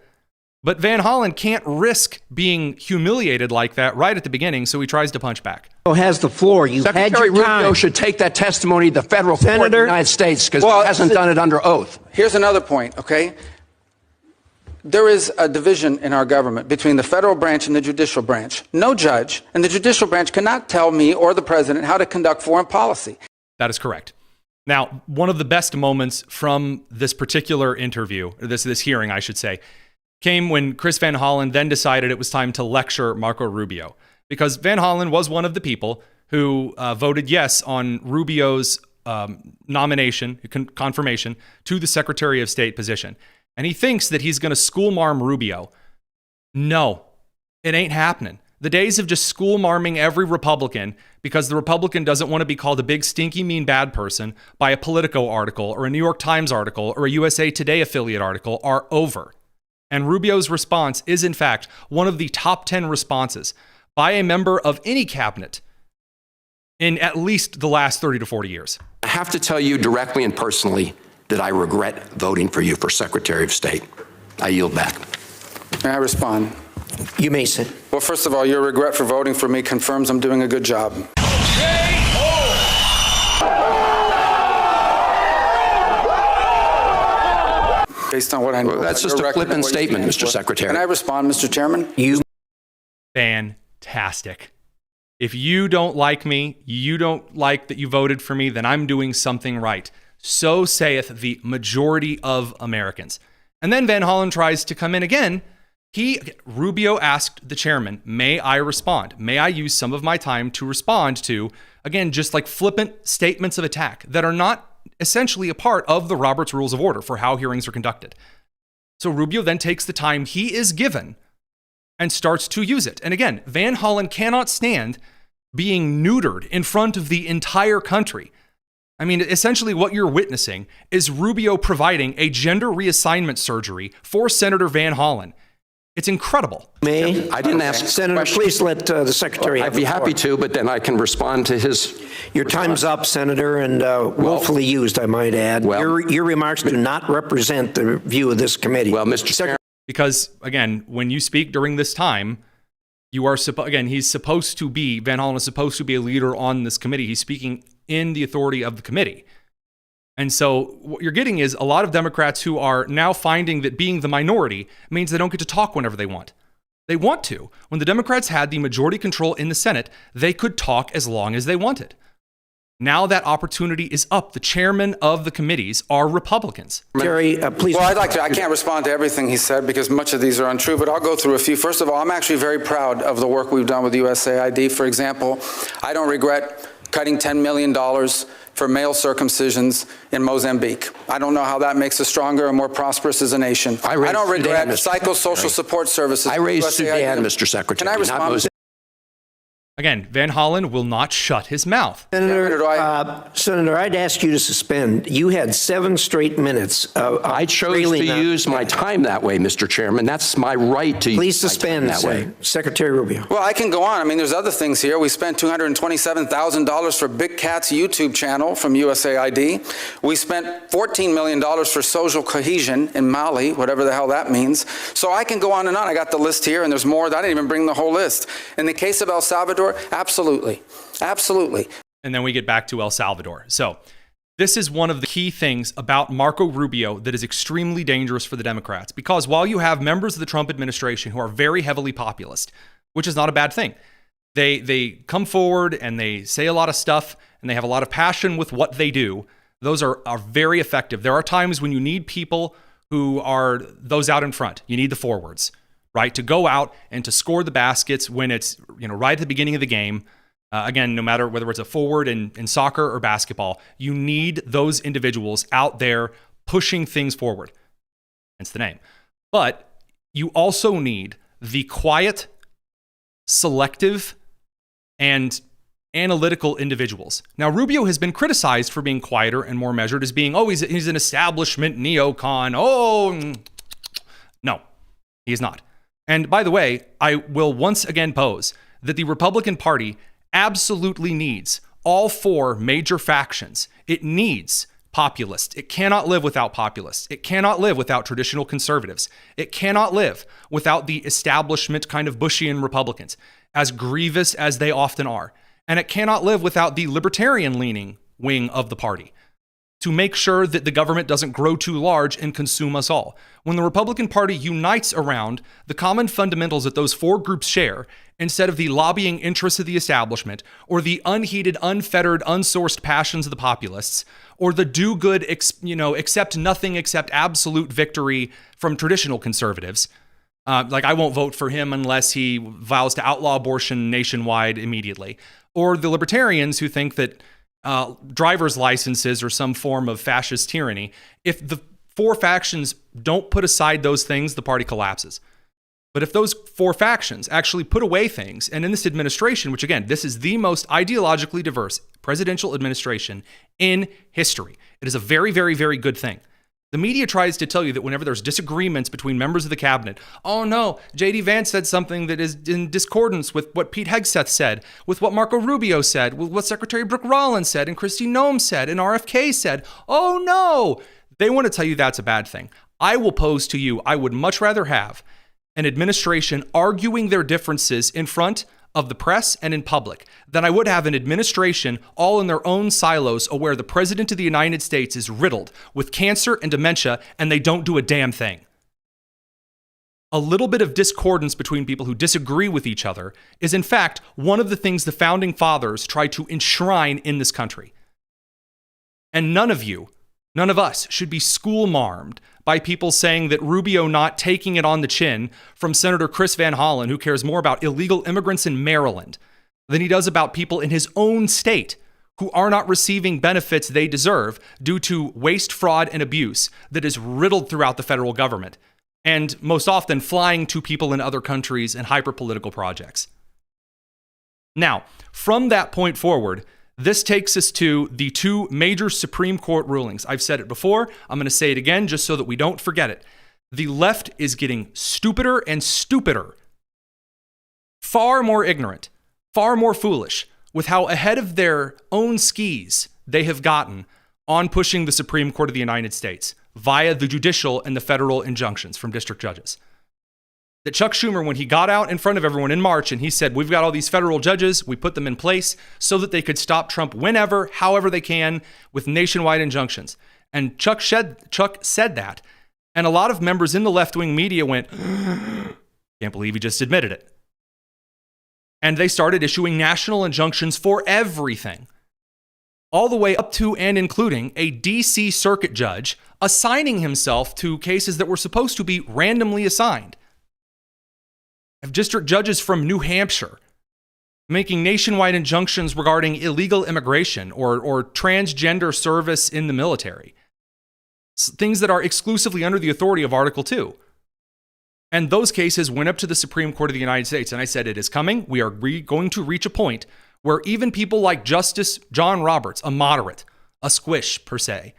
But Van Hollen can't risk being humiliated like that right at the beginning, so he tries to punch back. Has the floor. You've had Secretary your time. Rubio should take that testimony to the federal court of the United States because he hasn't done it under oath. Here's another point, okay? There is a division in our government between the federal branch and the judicial branch. No judge in the judicial branch cannot tell me or the president how to conduct foreign policy. That is correct. Now, one of the best moments from this particular interview, or this hearing, I should say, came when Chris Van Hollen then decided it was time to lecture Marco Rubio. Because Van Hollen was one of the people who voted yes on Rubio's nomination, confirmation to the Secretary of State position. And he thinks that he's going to school-marm Rubio. No, it ain't happening. The days of just school-marming every Republican because the Republican doesn't want to be called a big, stinky, mean, bad person by a Politico article or a New York Times article or a USA Today affiliate article are over. And Rubio's response is, in fact, one of the top 10 responses by a member of any cabinet in at least the last 30 to 40 years. I have to tell you directly and personally that I regret voting for you for Secretary of State. I yield back. May I respond? You may sit. Well, first of all, your regret for voting for me confirms I'm doing a good job. Based on what I know. Well, that's just a flippant statement, Mr. Secretary. Can I respond, Mr. Chairman? Fantastic. If you don't like me, you don't like that you voted for me, then I'm doing something right. So saith the majority of Americans. And then Van Hollen tries to come in again. Rubio asked the chairman, may I respond? May I use some of my time to respond to, again, just like flippant statements of attack that are not essentially a part of the Roberts Rules of Order for how hearings are conducted. So Rubio then takes the time he is given and starts to use it. And again, Van Hollen cannot stand being neutered in front of the entire country. I mean, essentially what you're witnessing is Rubio providing a gender reassignment surgery for Senator Van Hollen. It's incredible. May I didn't ask Senator, please let the Secretary have I'd be the floor. happy to, but then I can respond to his. Your time's up, Senator, and willfully used, I might add. Your remarks do not represent the view of this committee. Well, Mr. Chairman. Because, again, when you speak during this time, you are he's supposed to be, Van Hollen is supposed to be a leader on this committee. He's speaking in the authority of the committee. And so what you're getting is a lot of Democrats who are now finding that being the minority means they don't get to talk whenever they want. They want to. When the Democrats had the majority control in the Senate, they could talk as long as they wanted. Now that opportunity is up. The chairman of the committees are Republicans. Terry, please. Well, I can't respond to everything he said because much of these are untrue, but I'll go through a few. First of all, I'm actually very proud of the work we've done with USAID. For example, I don't regret cutting $10 million for male circumcisions in Mozambique. I don't know how that makes us stronger and more prosperous as a nation. I don't regret psychosocial support services. I raised Sudan, Mr. Secretary. Can I respond? Again, Van Hollen will not shut his mouth. Senator, I'd ask you to suspend. You had 7 straight minutes. I chose to use my time that way, Mr. Chairman. That's my right to Please suspend that way. Secretary Rubio. Well, I can go on. I mean, there's other things here. We spent $227,000 for Big Cat's YouTube channel from USAID. We spent $14 million for social cohesion in Mali, whatever the hell that means. So I can go on and on. I got the list here, and there's more. I didn't even bring the whole list. In the case of El Salvador, absolutely. Absolutely. And then we get back to El Salvador. So this is one of the key things about Marco Rubio that is extremely dangerous for the Democrats, because while you have members of the Trump administration who are very heavily populist, which is not a bad thing, they come forward and they say a lot of stuff and they have a lot of passion with what they do. Those are very effective. There are times when you need people who are those out in front. You need the forwards, right? To go out and to score the baskets when it's, right at the beginning of the game. Again, no matter whether it's a forward in soccer or basketball, you need those individuals out there pushing things forward. Hence the name. But you also need the quiet, selective, and analytical individuals. Now, Rubio has been criticized for being quieter and more measured, as being, he's an establishment neocon. No, he is not. And by the way, I will once again pose that the Republican Party absolutely needs all 4 major factions. It needs populists. It cannot live without populists. It cannot live without traditional conservatives. It cannot live without the establishment kind of Bushian Republicans, as grievous as they often are. And it cannot live without the libertarian-leaning wing of the party, to make sure that the government doesn't grow too large and consume us all. When the Republican Party unites around the common fundamentals that those 4 groups share, instead of the lobbying interests of the establishment, or the unheeded, unfettered, unsourced passions of the populists, or the do-good, accept nothing except absolute victory from traditional conservatives, like I won't vote for him unless he vows to outlaw abortion nationwide immediately. or the libertarians who think that driver's licenses are some form of fascist tyranny. If the four factions don't put aside those things, the party collapses. But if those four factions actually put away things, and in this administration, which again, this is the most ideologically diverse presidential administration in history, it is a very, very, very good thing. The media tries to tell you that whenever there's disagreements between members of the cabinet, oh no, J.D. Vance said something that is in discordance with what Pete Hegseth said, with what Marco Rubio said, with what Secretary Brooke Rollins said, and Kristi Noem said, and RFK said. Oh no! They want to tell you that's a bad thing. I will pose to you, I would much rather have an administration arguing their differences in front of the press and in public than I would have an administration all in their own silos aware the president of the United States is riddled with cancer and dementia and they don't do a damn thing. A little bit of discordance between people who disagree with each other is in fact one of the things the founding fathers tried to enshrine in this country. And none of us should be school-marmed by people saying that Rubio not taking it on the chin from Senator Chris Van Hollen, who cares more about illegal immigrants in Maryland than he does about people in his own state who are not receiving benefits they deserve due to waste, fraud, and abuse that is riddled throughout the federal government, and most often flying to people in other countries and hyper-political projects. Now, from that point forward, this takes us to the two major Supreme Court rulings. I've said it before. I'm going to say it again just so that we don't forget it. The left is getting stupider and stupider, far more ignorant, far more foolish with how ahead of their own skis they have gotten on pushing the Supreme Court of the United States via the judicial and the federal injunctions from district judges. That Chuck Schumer, when he got out in front of everyone in March and he said, we've got all these federal judges, we put them in place so that they could stop Trump whenever, however they can, with nationwide injunctions. And Chuck said that. And a lot of members in the left-wing media went, can't believe he just admitted it. And they started issuing national injunctions for everything, all the way up to and including a D.C. circuit judge assigning himself to cases that were supposed to be randomly assigned. Have district judges from New Hampshire making nationwide injunctions regarding illegal immigration or transgender service in the military. Things that are exclusively under the authority of Article 2. And those cases went up to the Supreme Court of the United States. And I said, it is coming. We are going to reach a point where even people like Justice John Roberts, a moderate, a squish per se,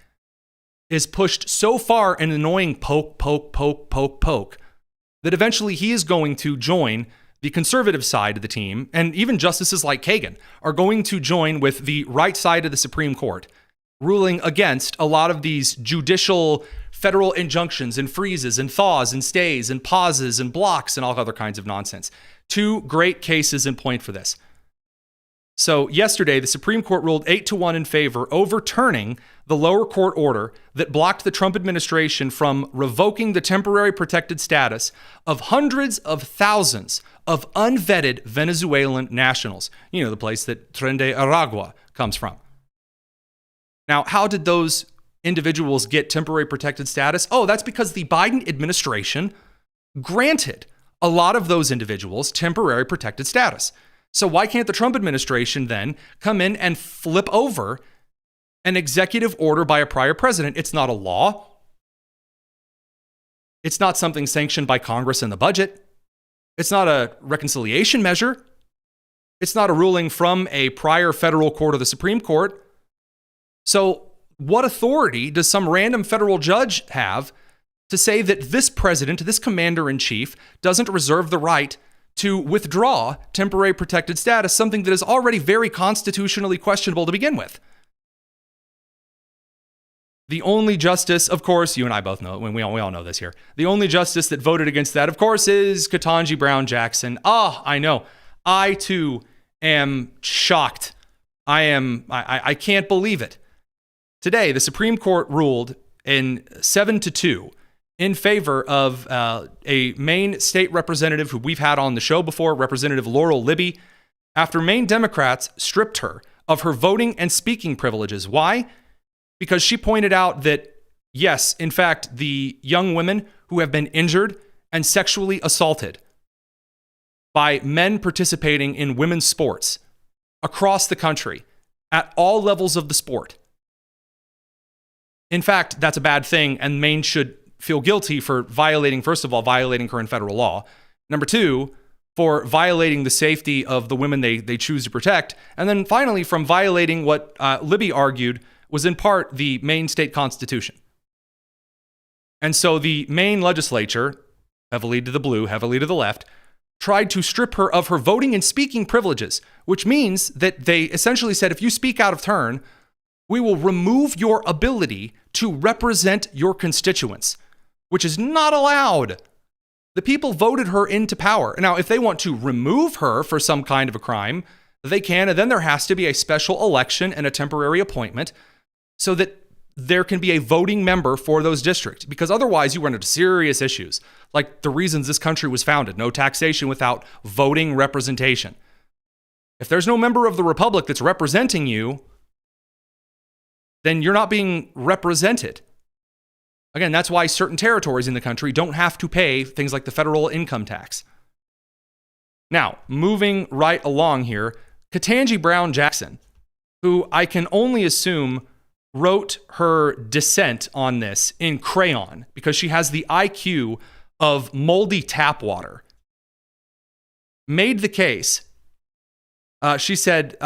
is pushed so far an annoying poke, that eventually he is going to join the conservative side of the team, and even justices like Kagan are going to join with the right side of the Supreme Court, ruling against a lot of these judicial federal injunctions and freezes and thaws and stays and pauses and blocks and all other kinds of nonsense. Two great cases in point for this. So yesterday, the Supreme Court ruled 8-1 in favor, overturning the lower court order that blocked the Trump administration from revoking the temporary protected status of hundreds of thousands of unvetted Venezuelan nationals. You know, the place that Tren de Aragua comes from. Now, how did those individuals get temporary protected status? Oh, that's because the Biden administration granted a lot of those individuals temporary protected status. So why can't the Trump administration then come in and flip over an executive order by a prior president? It's not a law. It's not something sanctioned by Congress in the budget. It's not a reconciliation measure. It's not a ruling from a prior federal court or the Supreme Court. So what authority does some random federal judge have to say that this president, this commander-in-chief, doesn't reserve the right to withdraw temporary protected status, something that is already very constitutionally questionable to begin with? The only justice, of course, you and I both know it, we all know this here. The only justice that voted against that, of course, is Katangi Brown Jackson. I know. I too am shocked. I can't believe it. Today, the Supreme Court ruled in 7-2 in favor of a Maine state representative who we've had on the show before, Representative Laurel Libby, after Maine Democrats stripped her of her voting and speaking privileges. Why? Because she pointed out that, yes, in fact, the young women who have been injured and sexually assaulted by men participating in women's sports across the country at all levels of the sport. In fact, that's a bad thing, and Maine should feel guilty for violating, first of all, violating current federal law. Number two, for violating the safety of the women they choose to protect. And then finally, from violating what Libby argued was in part the Maine state constitution. And so the Maine legislature, heavily to the blue, heavily to the left, tried to strip her of her voting and speaking privileges, which means that they essentially said, if you speak out of turn, we will remove your ability to represent your constituents, which is not allowed. The people voted her into power. Now, if they want to remove her for some kind of a crime, they can, and then there has to be a special election and a temporary appointment so that there can be a voting member for those districts, because otherwise you run into serious issues, like the reasons this country was founded: no taxation without voting representation. If there's no member of the republic that's representing you, then you're not being represented. Again, that's why certain territories in the country don't have to pay things like the federal income tax. Now, moving right along here, Katangi Brown Jackson, who I can only assume wrote her dissent on this in crayon because she has the IQ of moldy tap water, made the case. She said,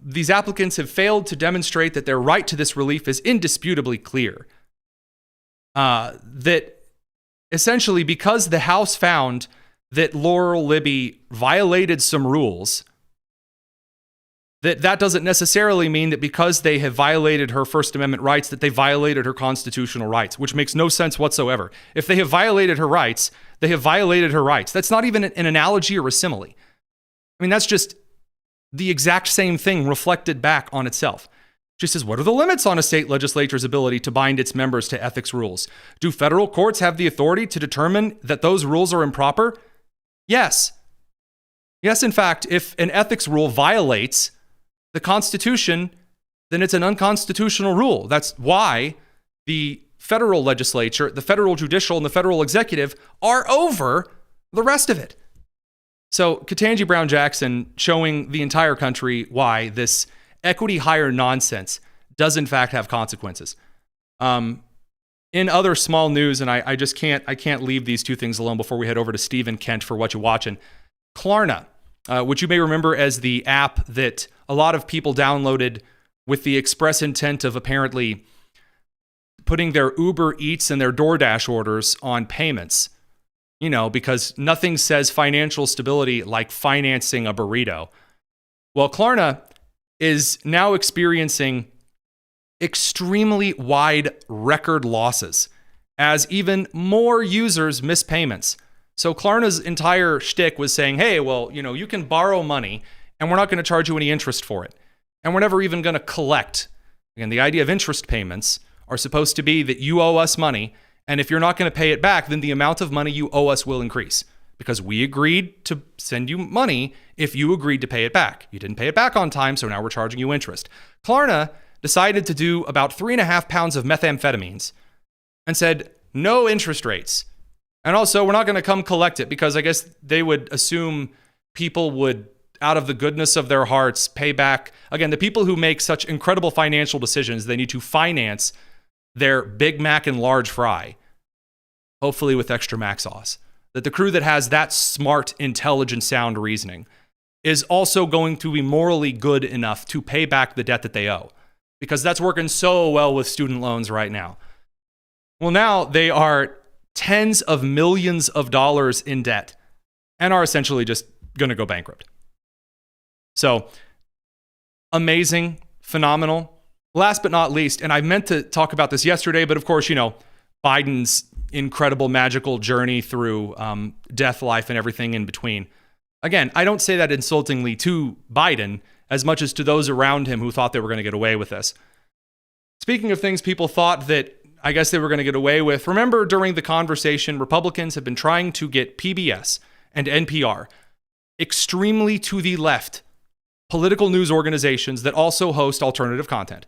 these applicants have failed to demonstrate that their right to this relief is indisputably clear. That essentially, because the House found that Laurel Libby violated some rules, that doesn't necessarily mean that because they have violated her First Amendment rights, that they violated her constitutional rights, which makes no sense whatsoever. If they have violated her rights, they have violated her rights. That's not even an analogy or a simile. I mean, that's just the exact same thing reflected back on itself. She says, what are the limits on a state legislature's ability to bind its members to ethics rules? Do federal courts have the authority to determine that those rules are improper? Yes. Yes, in fact, if an ethics rule violates the Constitution, then it's an unconstitutional rule. That's why the federal legislature, the federal judicial, and the federal executive are over the rest of it. So Katangi Brown Jackson showing the entire country why this equity hire nonsense does in fact have consequences. In other small news, and I just can't leave these two things alone before we head over to Steve and Kent for What'cha Watchin. Klarna, which you may remember as the app that a lot of people downloaded with the express intent of apparently putting their Uber Eats and their DoorDash orders on payments. You know, because nothing says financial stability like financing a burrito. Well, Klarna is now experiencing extremely wide record losses as even more users miss payments. So Klarna's entire shtick was saying, hey, well, you know, you can borrow money and we're not going to charge you any interest for it. And we're never even going to collect. Again, the idea of interest payments are supposed to be that you owe us money, and if you're not going to pay it back, then the amount of money you owe us will increase because we agreed to send you money if you agreed to pay it back. You didn't pay it back on time, so now we're charging you interest. Klarna decided to do about 3.5 pounds of methamphetamines and said, no interest rates. And also, we're not going to come collect it because I guess they would assume people would, out of the goodness of their hearts, pay back. Again, the people who make such incredible financial decisions, they need to finance their Big Mac and large fry, hopefully with extra mac sauce. That the crew that has that smart, intelligent, sound reasoning is also going to be morally good enough to pay back the debt that they owe, because that's working so well with student loans right now. Well, now they are tens of millions of dollars in debt and are essentially just going to go bankrupt. So amazing, phenomenal. Last but not least, and I meant to talk about this yesterday, but of course, you know, Biden's incredible magical journey through death, life, and everything in between. Again, I don't say that insultingly to Biden as much as to those around him who thought they were going to get away with this. Speaking of things people thought that I guess they were going to get away with, remember during the conversation, Republicans have been trying to get PBS and NPR, extremely to the left, political news organizations that also host alternative content.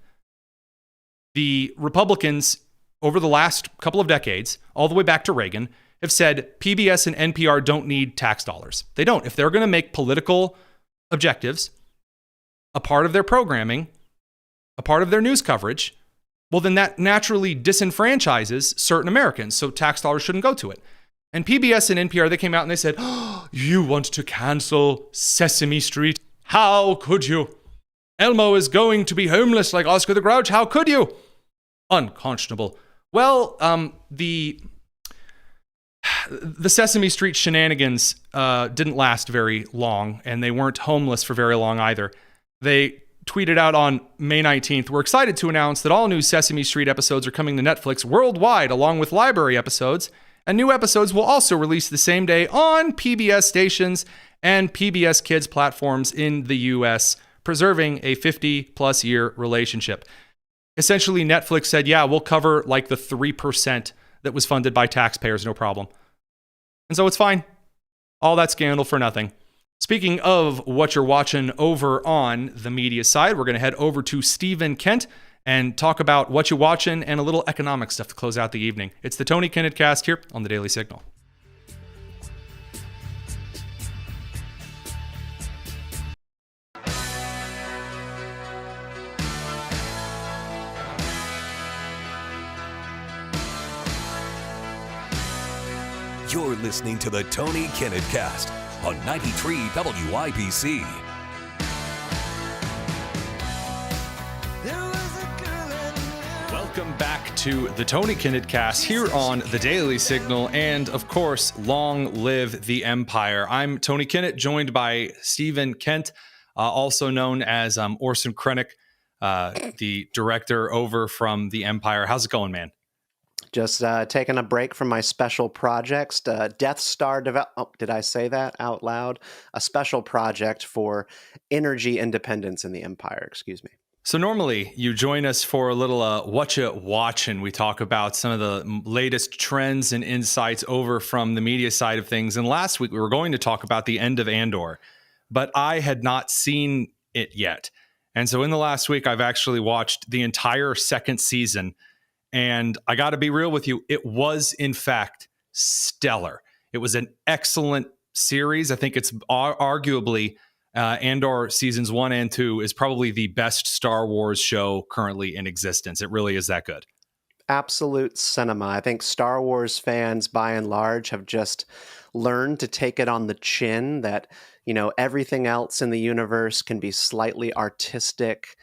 The Republicans, over the last couple of decades, all the way back to Reagan, have said PBS and NPR don't need tax dollars. They don't. If they're going to make political objectives a part of their programming, a part of their news coverage, well, then that naturally disenfranchises certain Americans. So tax dollars shouldn't go to it. And PBS and NPR, they came out and they said, oh, you want to cancel Sesame Street? How could you? Elmo is going to be homeless like Oscar the Grouch. How could you? Unconscionable. Well, the Sesame Street shenanigans didn't last very long, and they weren't homeless for very long either. They tweeted out on May 19th, we're excited to announce that all new Sesame Street episodes are coming to Netflix worldwide, along with library episodes, and new episodes will also release the same day on PBS stations and PBS Kids platforms in the US, preserving a 50-plus year relationship. Essentially, Netflix said, yeah, we'll cover like the 3% that was funded by taxpayers, no problem. And so it's fine. All that scandal for nothing. Speaking of what you're watching over on the media side, we're going to head over to Stephen Kent and talk about what you're watching and a little economic stuff to close out the evening. It's the Tony Kinnett Cast here on the Daily Signal. You're listening to the Tony Kinnett Cast on 93 WIBC. Welcome back to the Tony Kinnett Cast here on the Daily Signal, and of course, long live the Empire. I'm Tony Kinnett, joined by Stephen Kent, also known as Orson Krennic, the director over from the Empire. How's it going, man? Just taking a break from my special projects. Death Star did I say that out loud? A special project for energy independence in the Empire. Excuse me. So normally you join us for a little What'cha Watchin. We talk about some of the latest trends and insights over from the media side of things. And last week we were going to talk about the end of Andor, but I had not seen it yet. And so in the last week, I've actually watched the entire second season. And I got to be real with you, it was, in fact, stellar. It was an excellent series. I think it's arguably Andor seasons 1 and 2 is probably the best Star Wars show currently in existence. It really is that good. Absolute cinema. I think Star Wars fans, by and large, have just learned to take it on the chin that, you know, everything else in the universe can be slightly artistic,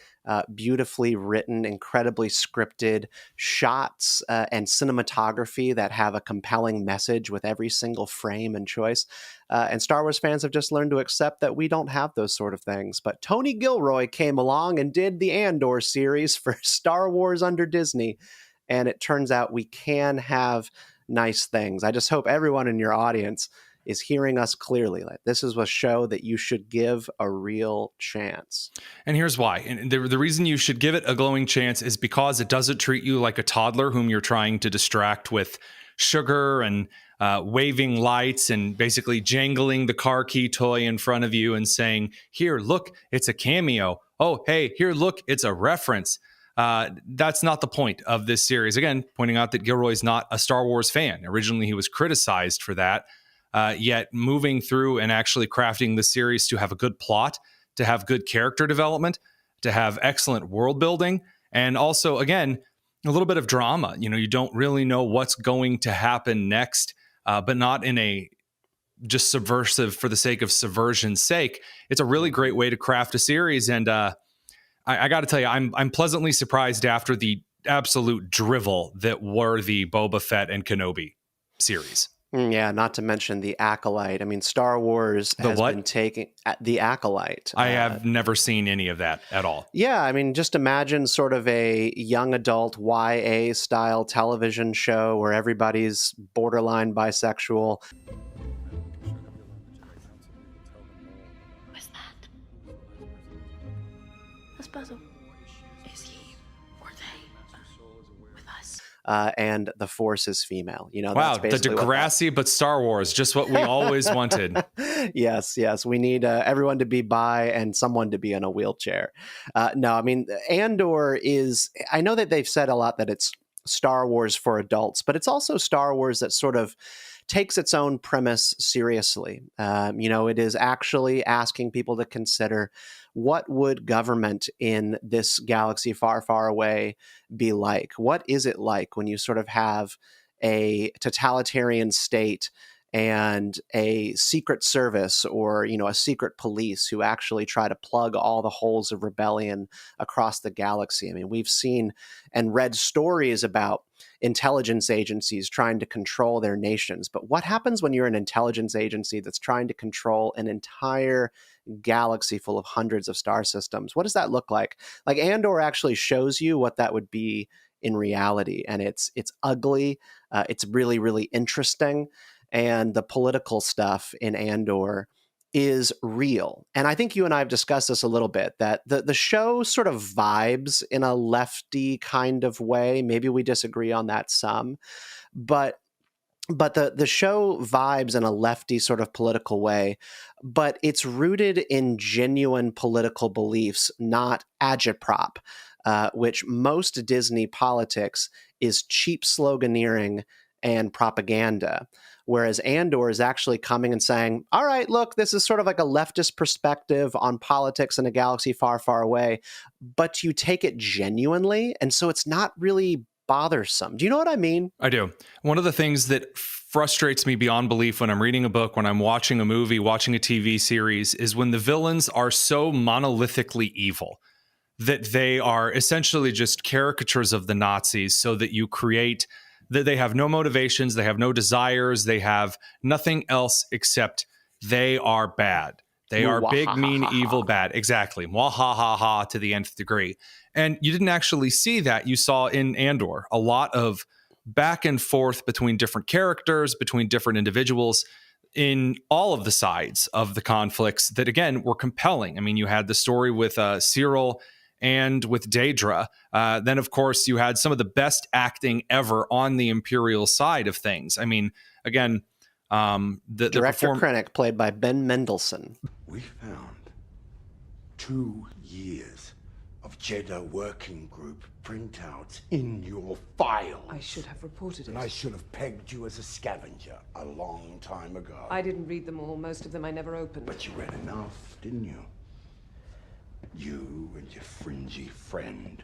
beautifully written, incredibly scripted shots and cinematography that have a compelling message with every single frame and choice. And Star Wars fans have just learned to accept that we don't have those sort of things. But Tony Gilroy came along and did the Andor series for Star Wars under Disney. And it turns out we can have nice things. I just hope everyone in your audience is hearing us clearly. Like, this is a show that you should give a real chance. And here's why. And the reason you should give it a glowing chance is because it doesn't treat you like a toddler whom you're trying to distract with sugar and waving lights and basically jangling the car key toy in front of you and saying, here, look, it's a cameo. Oh, hey, here, look, it's a reference. That's not the point of this series. Again, pointing out that Gilroy's not a Star Wars fan. Originally, he was criticized for that. Yet moving through and actually crafting the series to have a good plot, to have good character development, to have excellent world building, and also, again, a little bit of drama. You know, you don't really know what's going to happen next, but not in a just subversive for the sake of subversion's sake. It's a really great way to craft a series. And I got to tell you, I'm pleasantly surprised after the absolute drivel that were the Boba Fett and Kenobi series. Yeah, not to mention the Acolyte. I mean, Star Wars has been taking the Acolyte. I have never seen any of that at all. Yeah, I mean, just imagine sort of a young adult YA style television show where everybody's borderline bisexual. What's that? That's puzzle. Is he or they with us? And the Force is female. You know, wow, that's the Degrassi, but Star Wars, just what we always wanted. Yes. We need everyone to be bi and someone to be in a wheelchair. No, I mean, Andor is, I know that they've said a lot that it's Star Wars for adults, but it's also Star Wars that sort of takes its own premise seriously. You know, it is actually asking people to consider what would government in this galaxy far, far away be like? What is it like when you sort of have a totalitarian state and a secret service or, you know, a secret police who actually try to plug all the holes of rebellion across the galaxy? I mean, we've seen and read stories about intelligence agencies trying to control their nations. But what happens when you're an intelligence agency that's trying to control an entire galaxy full of hundreds of star systems? What does that look like? Like, Andor actually shows you what that would be in reality. And it's ugly. It's really, really interesting. And the political stuff in Andor is real. And I think you and I have discussed this a little bit, that the show sort of vibes in a lefty kind of way. Maybe we disagree on that some, but the show vibes in a lefty sort of political way, but it's rooted in genuine political beliefs, not agitprop, which most Disney politics is cheap sloganeering and propaganda. Whereas Andor is actually coming and saying, all right, look, this is sort of like a leftist perspective on politics in a galaxy far, far away, but you take it genuinely. And so it's not really bothersome. Do you know what I mean? I do. One of the things that frustrates me beyond belief when I'm reading a book, when I'm watching a movie, watching a TV series, is when the villains are so monolithically evil that they are essentially just caricatures of the Nazis, so that you create that they have no motivations, they have no desires, they have nothing else except they are bad. They are big, mean, evil, bad. Exactly. Mwahaha to the nth degree. And you didn't actually see that. You saw in Andor a lot of back and forth between different characters, between different individuals in all of the sides of the conflicts that, again, were compelling. I mean, you had the story with Cyril and with Daedra. Then, of course, you had some of the best acting ever on the Imperial side of things. I mean, again, the Director Krennic, played by Ben Mendelsohn. We found 2 years of Jeddah working group printouts in your file. I should have reported it. And I should have pegged you as a scavenger a long time ago. I didn't read them all. Most of them I never opened. But you read enough, didn't you? You and your fringy friend.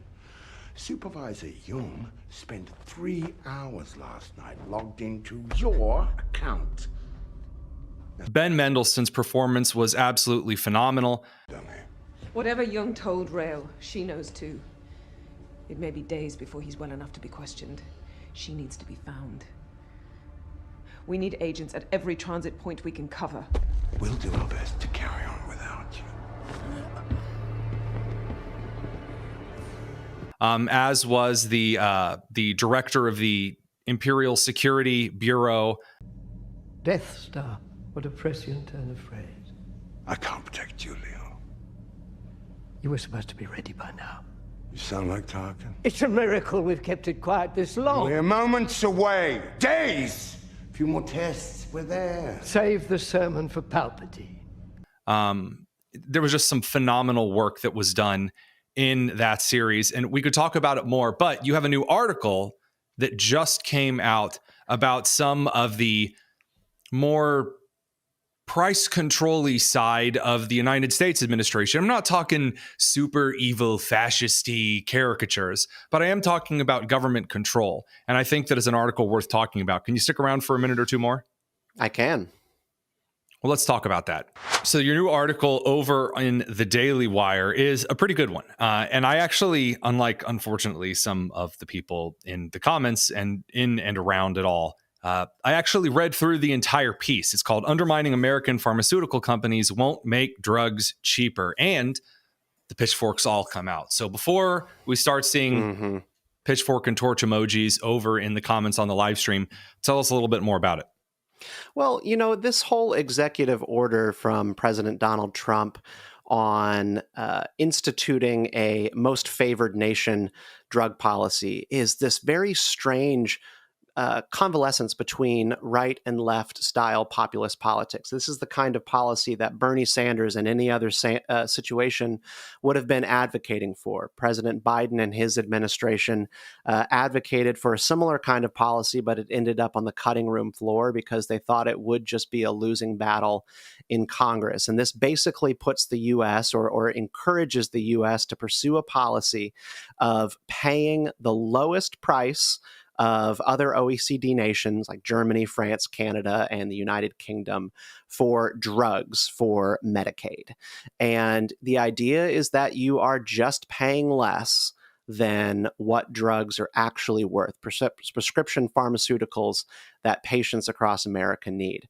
Supervisor Young spent 3 hours last night logged into your account. Ben Mendelsohn's performance was absolutely phenomenal. Whatever Young told Rail, she knows too. It may be days before he's well enough to be questioned. She needs to be found. We need agents at every transit point we can cover. We'll do our best to carry on without you. As was the director of the Imperial Security Bureau. Death Star. What a prescient turn of phrase. I can't protect you, Leo. You were supposed to be ready by now. You sound like Tarkin. It's a miracle we've kept it quiet this long. We're moments away. Days! A few more tests, we're there. Save the sermon for Palpatine. There was just some phenomenal work that was done in that series, and we could talk about it more, but you have a new article that just came out about some of the more price control-y side of the United States administration. I'm not talking super evil fascist-y caricatures, but I am talking about government control, and I think that is an article worth talking about. Can you stick around for a minute or two more? I can. Well, let's talk about that. So your new article over in the Daily Wire is a pretty good one. And I actually, unlike, unfortunately, some of the people in the comments and in and around it all, I actually read through the entire piece. It's called Undermining American Pharmaceutical Companies Won't Make Drugs Cheaper. And the pitchforks all come out. So before we start seeing pitchfork and torch emojis over in the comments on the live stream, tell us a little bit more about it. Well, you know, this whole executive order from President Donald Trump on instituting a most favored nation drug policy is this very strange convalescence between right and left style populist politics. This is the kind of policy that Bernie Sanders in any other situation would have been advocating for. President Biden and his administration advocated for a similar kind of policy, but it ended up on the cutting room floor because they thought it would just be a losing battle in Congress. And this basically puts the U.S. or encourages the U.S. to pursue a policy of paying the lowest price of other OECD nations like Germany, France, Canada, and the United Kingdom for drugs, for Medicaid. And the idea is that you are just paying less than what drugs are actually worth, prescription pharmaceuticals that patients across America need.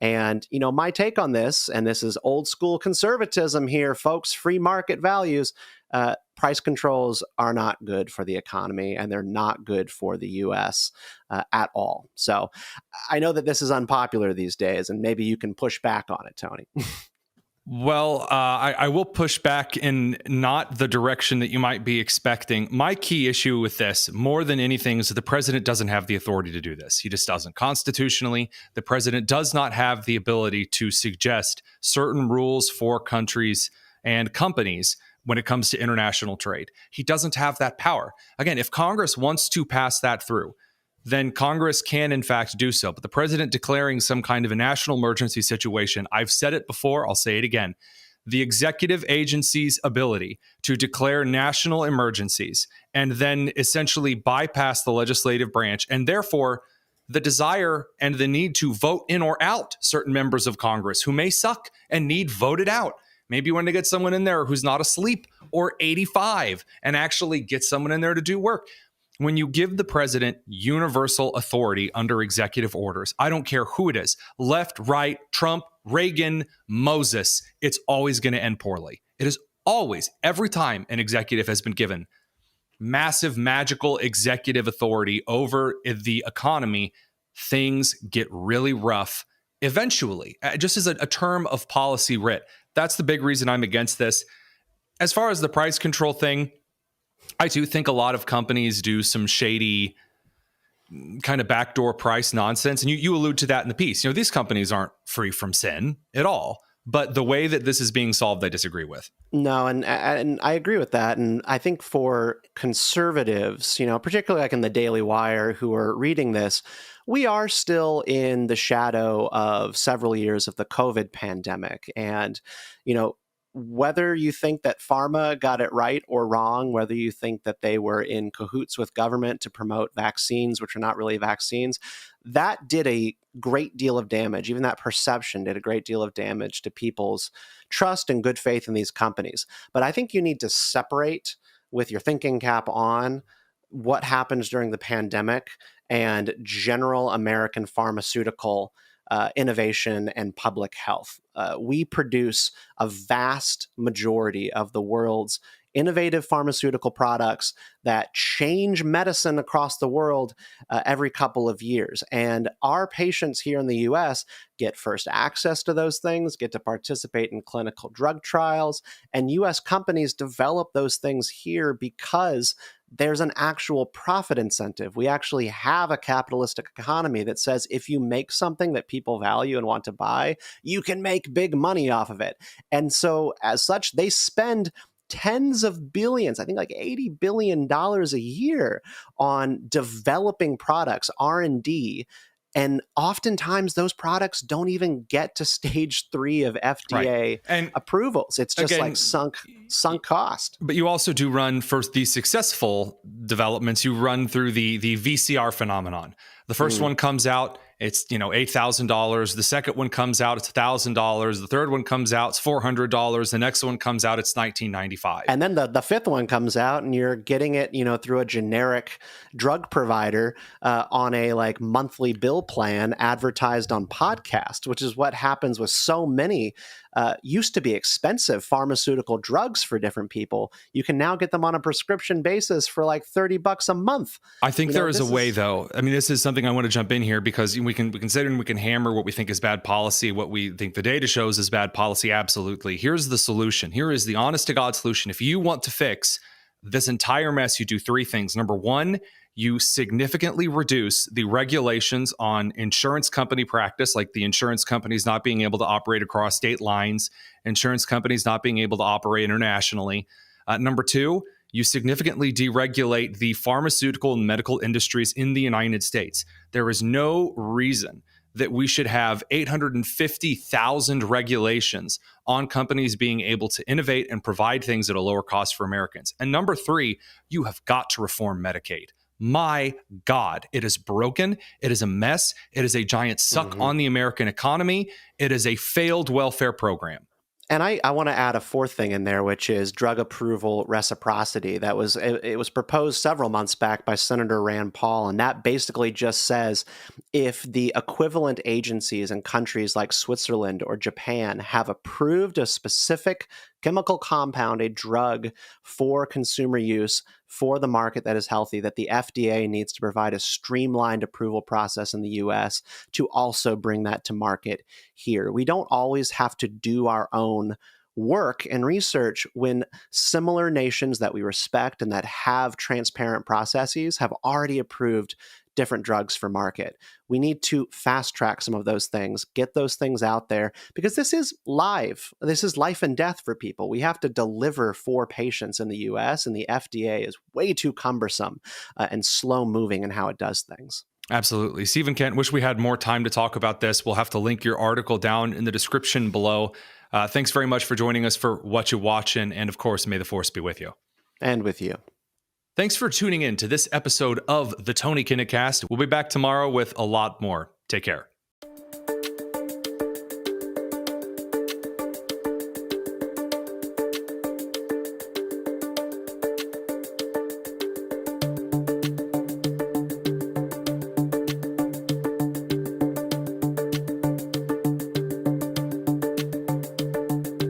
And, my take on this, and this is old school conservatism here, folks, free market values, price controls are not good for the economy, and they're not good for the U.S. At all. So I know that this is unpopular these days, and maybe you can push back on it, Tony. Well, I will push back in not the direction that you might be expecting. My key issue with this, more than anything, is that the president doesn't have the authority to do this. He just doesn't. Constitutionally, the president does not have the ability to suggest certain rules for countries and companies when it comes to international trade. He doesn't have that power. Again, if Congress wants to pass that through, then Congress can, in fact, do so. But the president declaring some kind of a national emergency situation, I've said it before, I'll say it again. The executive agency's ability to declare national emergencies and then essentially bypass the legislative branch, and therefore the desire and the need to vote in or out certain members of Congress who may suck and need voted out. Maybe you want to get someone in there who's not asleep or 85 and actually get someone in there to do work. When you give the president universal authority under executive orders, I don't care who it is, left, right, Trump, Reagan, Moses, it's always going to end poorly. It is always, every time an executive has been given massive, magical executive authority over the economy, things get really rough eventually, just as a term of policy writ. That's the big reason I'm against this. As far as the price control thing, I do think a lot of companies do some shady kind of backdoor price nonsense. And you allude to that in the piece. These companies aren't free from sin at all. But the way that this is being solved, I disagree with. No, and I agree with that. And I think for conservatives, particularly like in the Daily Wire who are reading this, we are still in the shadow of several years of the COVID pandemic. And, whether you think that pharma got it right or wrong, whether you think that they were in cahoots with government to promote vaccines, which are not really vaccines, that did a great deal of damage. Even that perception did a great deal of damage to people's trust and good faith in these companies. But I think you need to separate with your thinking cap on what happens during the pandemic and general American pharmaceutical innovation and public health. We produce a vast majority of the world's innovative pharmaceutical products that change medicine across the world every couple of years. And our patients here in the US get first access to those things, get to participate in clinical drug trials, and US companies develop those things here because there's an actual profit incentive. We actually have a capitalistic economy that says if you make something that people value and want to buy, you can make big money off of it. And so as such, they spend tens of billions, I think like $80 billion a year on developing products, R&D. And oftentimes those products don't even get to stage 3 of FDA approvals. It's just like sunk cost. But you also do run, for the successful developments, you run through the VCR phenomenon. The first one comes out, it's $8,000. The second one comes out, it's $1,000. The third one comes out, it's $400. The next one comes out, it's $1,995. And then the fifth one comes out, and you're getting it, through a generic drug provider on a monthly bill plan advertised on podcast, which is what happens with so many used to be expensive pharmaceutical drugs for different people. You can now get them on a prescription basis for like $30 a month. I think there is a way, though. I mean, this is something I want to jump in here because we can sit and we can hammer what we think is bad policy, what we think the data shows is bad policy. Absolutely. Here's the solution. Here is the honest to God solution. If you want to fix this entire mess, you do three things. Number one, you significantly reduce the regulations on insurance company practice, like the insurance companies not being able to operate across state lines, insurance companies not being able to operate internationally. Number two, you significantly deregulate the pharmaceutical and medical industries in the United States. There is no reason that we should have 850,000 regulations on companies being able to innovate and provide things at a lower cost for Americans. And number three, you have got to reform Medicaid. My God, it is broken. It is a mess. It is a giant suck on the American economy. It is a failed welfare program. And I want to add a fourth thing in there, which is drug approval reciprocity. It was proposed several months back by Senator Rand Paul, and that basically just says if the equivalent agencies in countries like Switzerland or Japan have approved a specific chemical compound, a drug for consumer use for the market that is healthy, that the FDA needs to provide a streamlined approval process in the US to also bring that to market here. We don't always have to do our own work and research when similar nations that we respect and that have transparent processes have already approved different drugs for market. We need to fast track some of those things, get those things out there, because this is live. This is life and death for people. We have to deliver for patients in the US, and the FDA is way too cumbersome and slow moving in how it does things. Absolutely. Stephen Kent, wish we had more time to talk about this. We'll have to link your article down in the description below. Thanks very much for joining us for What'cha Watchin', and of course, may the force be with you. And with you. Thanks for tuning in to this episode of the Tony Kinnett Cast. We'll be back tomorrow with a lot more. Take care.